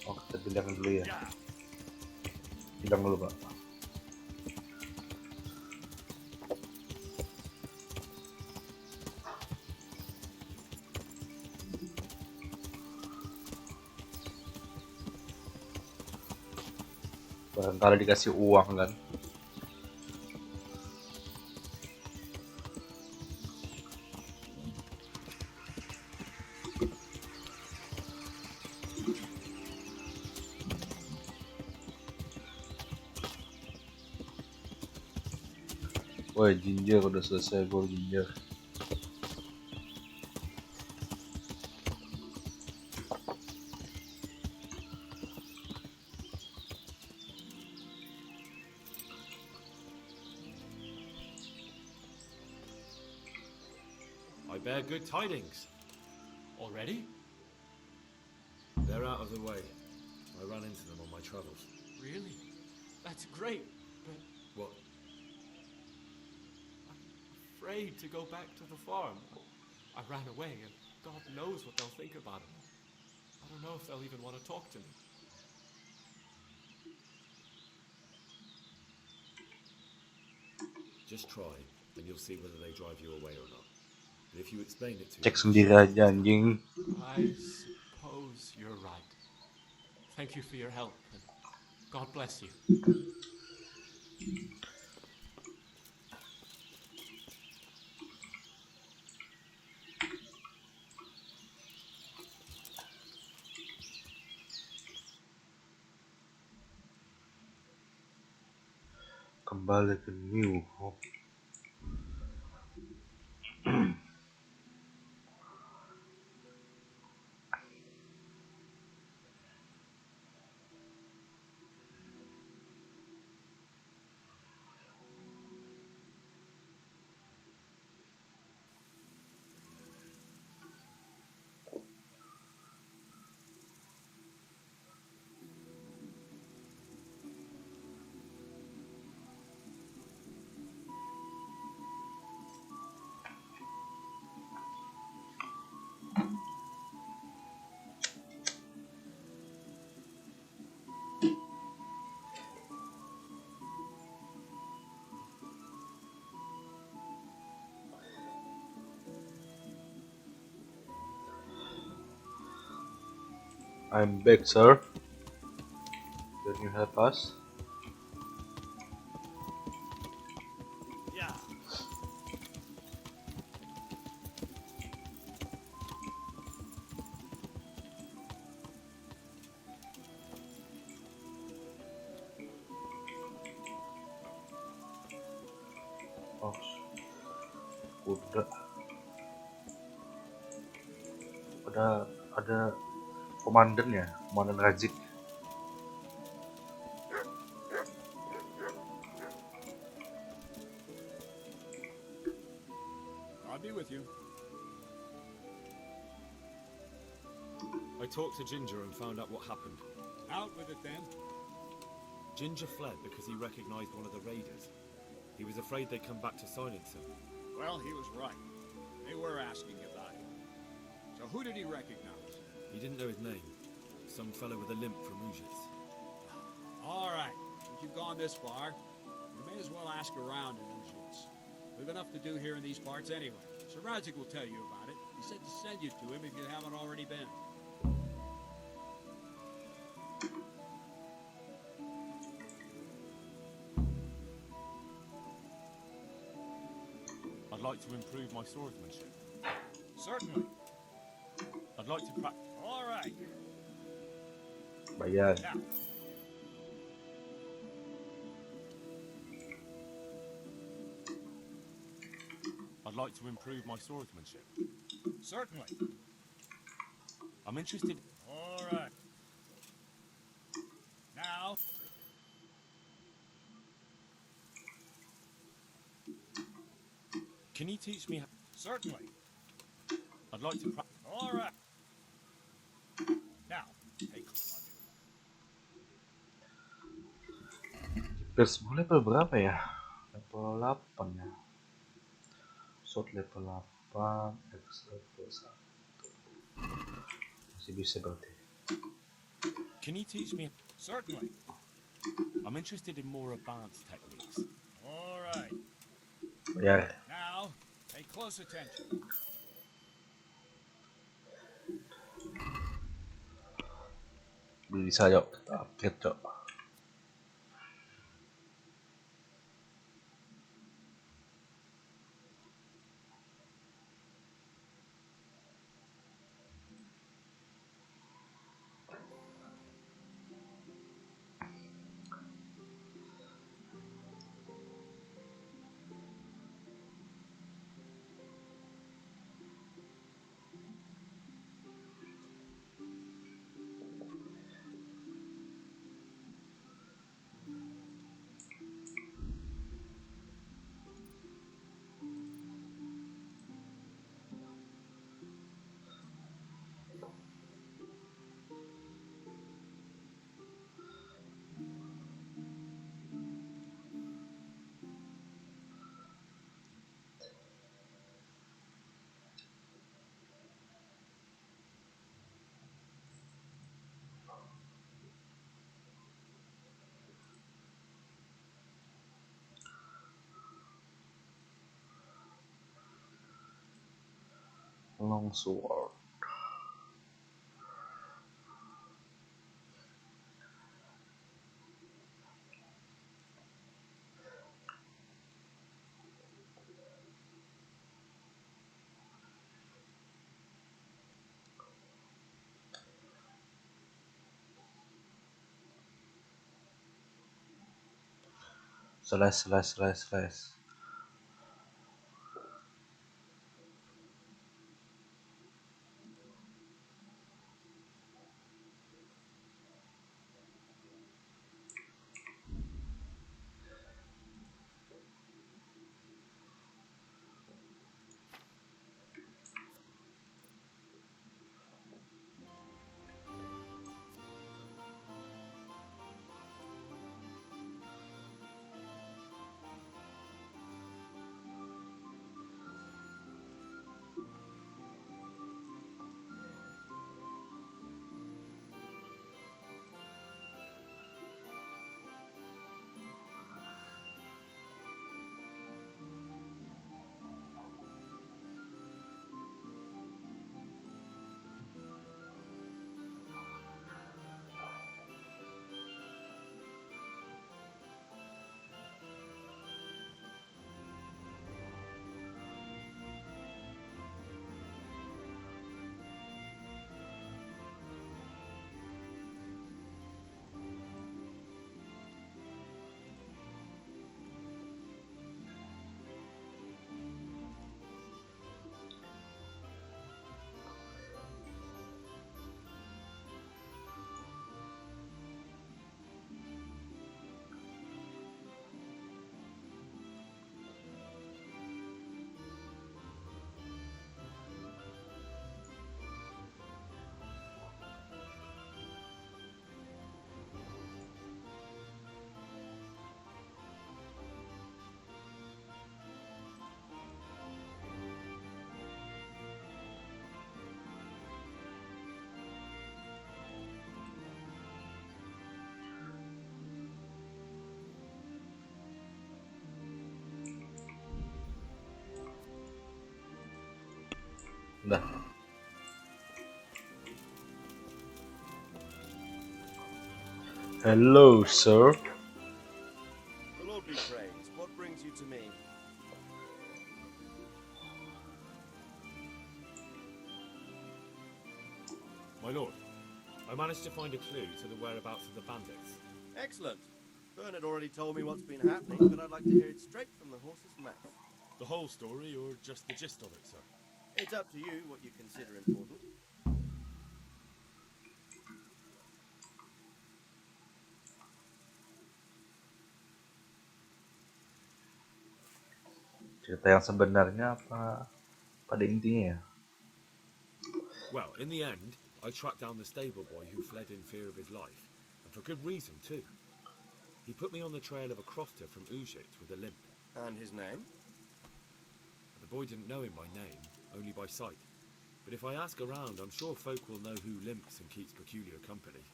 Oh, kita bilang dulu ya. Bilang dulu Pak. Barangkali dikasih uang kan. Woi, ginger udah selesai gue ginger. I bear good tidings. Already? They're out of the way. I ran into them on my travels. Really? That's great, but What? I'm afraid to go back to the farm. I ran away, and God knows what they'll think about it. I don't know if they'll even want to talk to me. Just try, and you'll see whether they drive you away or not. But if you explain it to Cek them, sendiri aja anjing. I suppose you're right. Thank you for your help, and God bless you. Kembali ke New Hope. I'm back, sir. Can you help us? Yeah. Oh, udah. Ada komandan ya, komandan Razik. I'll be with you. I talked to Ginger and found out what happened. Out with it then. Ginger fled because he recognized one of the raiders. He was afraid they'd come back to silence him. Well, he was right. They were asking about him. So who did he recognize? He didn't know his name. Some fellow with a limp from Ujits. All right. Since you've gone this far, you may as well ask around in Ujits. We've enough to do here in these parts anyway. Sir Razik will tell you about it. He said to send you to him if you haven't already been. like to improve my swordsmanship. Certainly. I'd like to practice. All right. Bayar. Now, I'd like to improve my swordsmanship. certainly. I'm interested. All right. Now, Can you teach me? certainly. I'd like to practice. All right. Now, hey, Terus level berapa ya? Level 8 ya. Sword level 8, X level 1. Masih bisa berarti. Can you teach me? certainly. I'm interested in more advanced techniques. All right. Bayar. Now, pay close attention. Bisa yuk, kita upgrade yuk. Longsword. Slash. Udah. Hello, sir. The Lord be praised. What brings you to me? My lord, I managed to find a clue to the whereabouts of the bandits. Excellent. Bernard already told me what's been happening, but I'd like to hear it straight from the horse's mouth. The whole story, or just the gist of it, sir? It's up to you what you consider important. Cerita yang sebenarnya apa pada intinya ya? Well, in the end, I tracked down the stable boy who fled in fear of his life, and for good reason too. He put me on the trail of a crofter from Ujit with a limp. And his name? The boy didn't know him by name, only by sight. But if I ask around, I'm sure folk will know who limps and keeps peculiar company.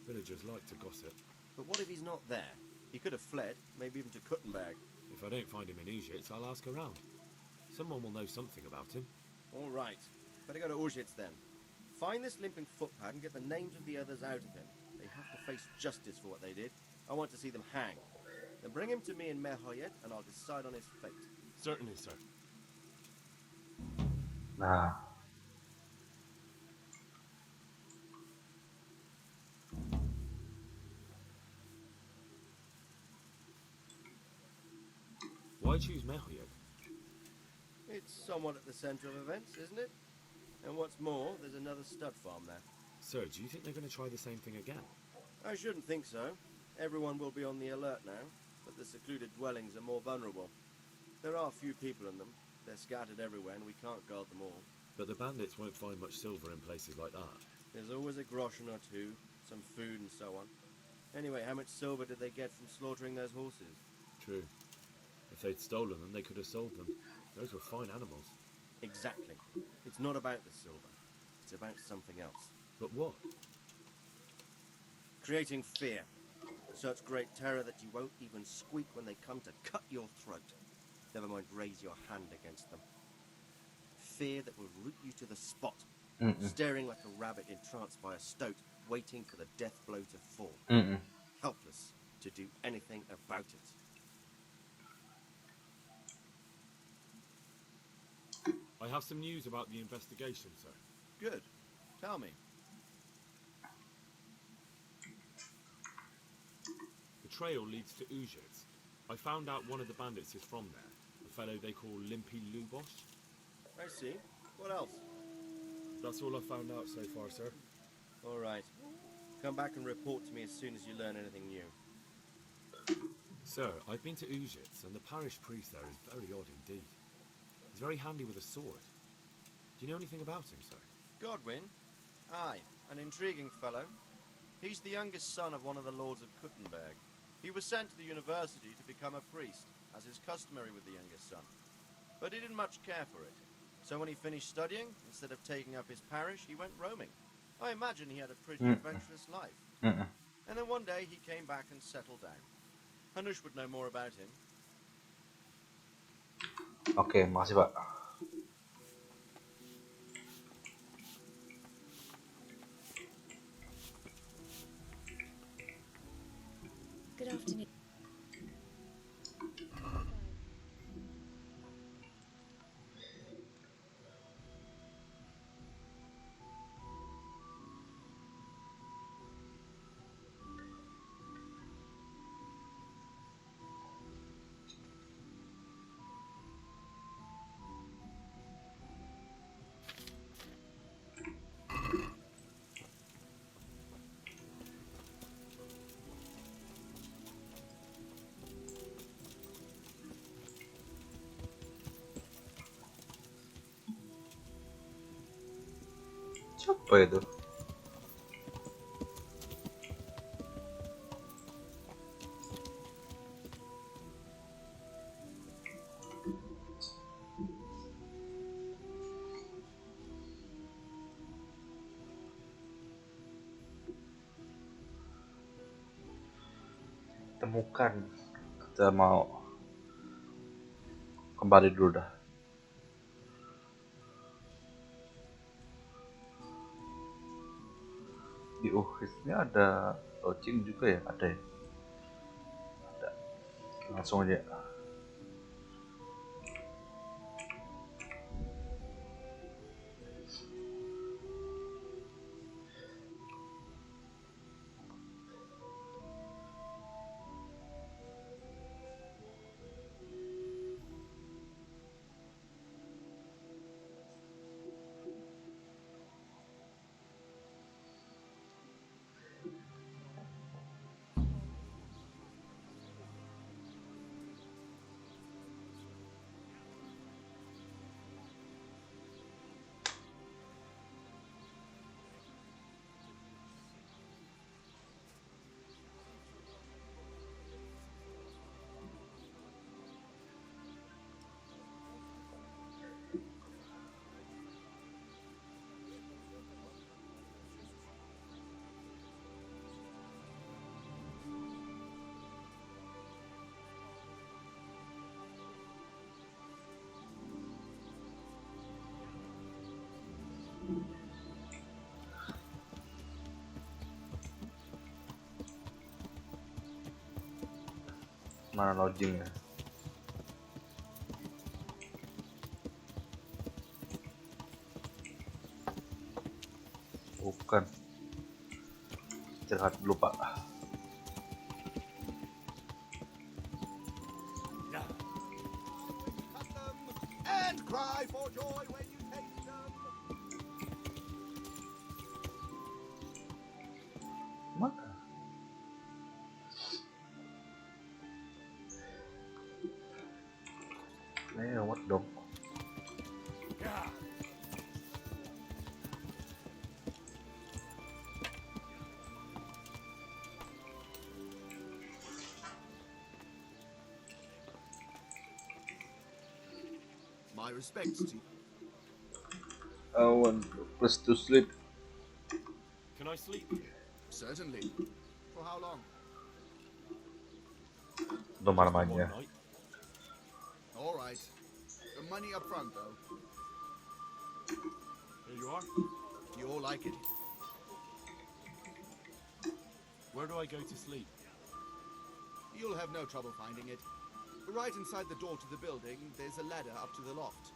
Villagers like to gossip. But what if he's not there? He could have fled, maybe even to Kuttenberg. If I don't find him in Ujit, I'll ask around. Someone will know something about him. All right. Better go to Auschwitz then. Find this limping footpad and get the names of the others out of him. They have to face justice for what they did. I want to see them hang. Then bring him to me in Merhoyet and I'll decide on his fate. Certainly, sir. Nah, Why choose Merhoyet? It's somewhat at the centre of events, isn't it? And what's more, there's another stud farm there. Sir, do you think they're going to try the same thing again? I shouldn't think so. Everyone will be on the alert now, but the secluded dwellings are more vulnerable. There are few people in them. They're scattered everywhere and we can't guard them all. But the bandits won't find much silver in places like that. There's always a groschen or two, some food and so on. Anyway, how much silver did they get from slaughtering those horses? True. If they'd stolen them, they could have sold them. Those were fine animals. Exactly. It's not about the silver. It's about something else. But what? Creating fear. Such great terror that you won't even squeak when they come to cut your throat. Never mind raise your hand against them. Fear that will root you to the spot. Staring like a rabbit entranced by a stoat, waiting for the death blow to fall. Helpless to do anything about it. I have some news about the investigation, sir. Good. Tell me. The trail leads to Ujits. I found out one of the bandits is from there. A fellow they call Limpy Lubosh. I see. What else? That's all I found out so far, sir. All right. Come back and report to me as soon as you learn anything new. Sir, I've been to Ujits, and the parish priest there is very odd indeed. He's very handy with a sword. Do you know anything about him, sir? Godwin? Aye, an intriguing fellow. He's the youngest son of one of the lords of Kuttenberg. He was sent to the university to become a priest, as is customary with the youngest son. But he didn't much care for it. So when he finished studying, instead of taking up his parish, he went roaming. I imagine he had a pretty adventurous life. And then one day he came back and settled down. Hanush would know more about him. Oke, makasih Pak. Good afternoon. Siapa itu? Temukan. Kita mau kembali dulu dah. Di ini ada lodging juga ya? Ada ya? Ada. Langsung aja. Mana lodging ya? Bukan. Istirahat dulu Pak. And cry for joy when you taste them. Mana? Lewat dong. My respects to you. I want place to sleep. Can I sleep? Certainly. For how long? Untuk One malam-malamnya. night. All right. The money up front, though. Here you are. You all like it? Where do I go to sleep? You'll have no trouble finding it. Right inside the door to the building, there's a ladder up to the loft.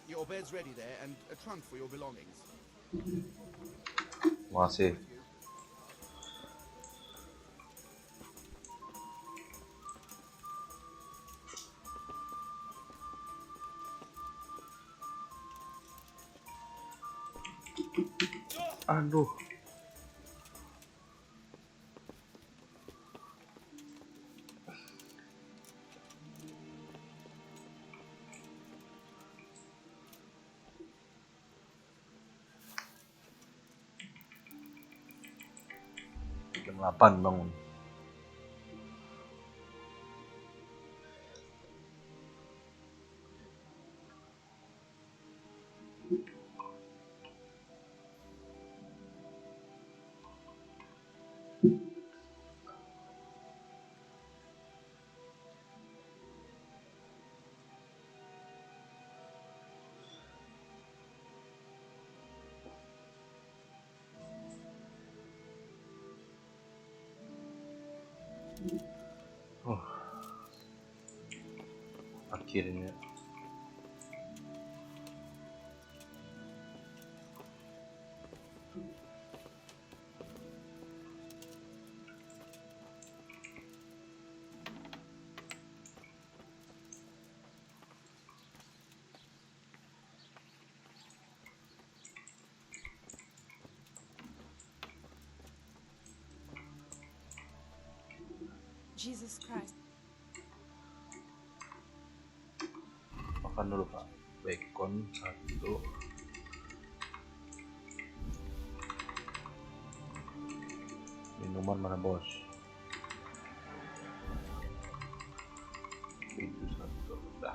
Your bed's ready there, and a trunk for your belongings. Masih. Aduh. Jam 8 bangun. Akhirnya. Jesus Christ. Makan dulu Pak. Bacon 1. Minuman mana bos? Itu 1. Udah.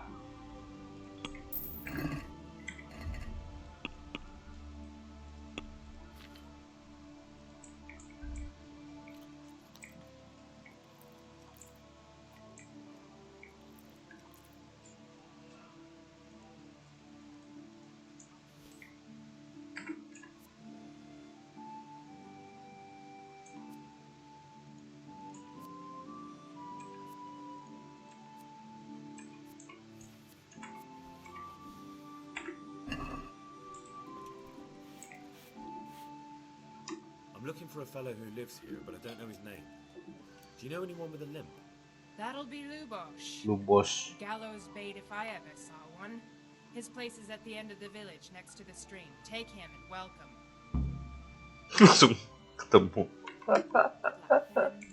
I'm looking for a fellow who lives here, but I don't know his name. Do you know anyone with a limp? That'll be Lubosh. Lubos. Gallows bait if I ever saw one. His place is at the end of the village, next to the stream. Take him and welcome. Langsung ketemu. Good luck, then.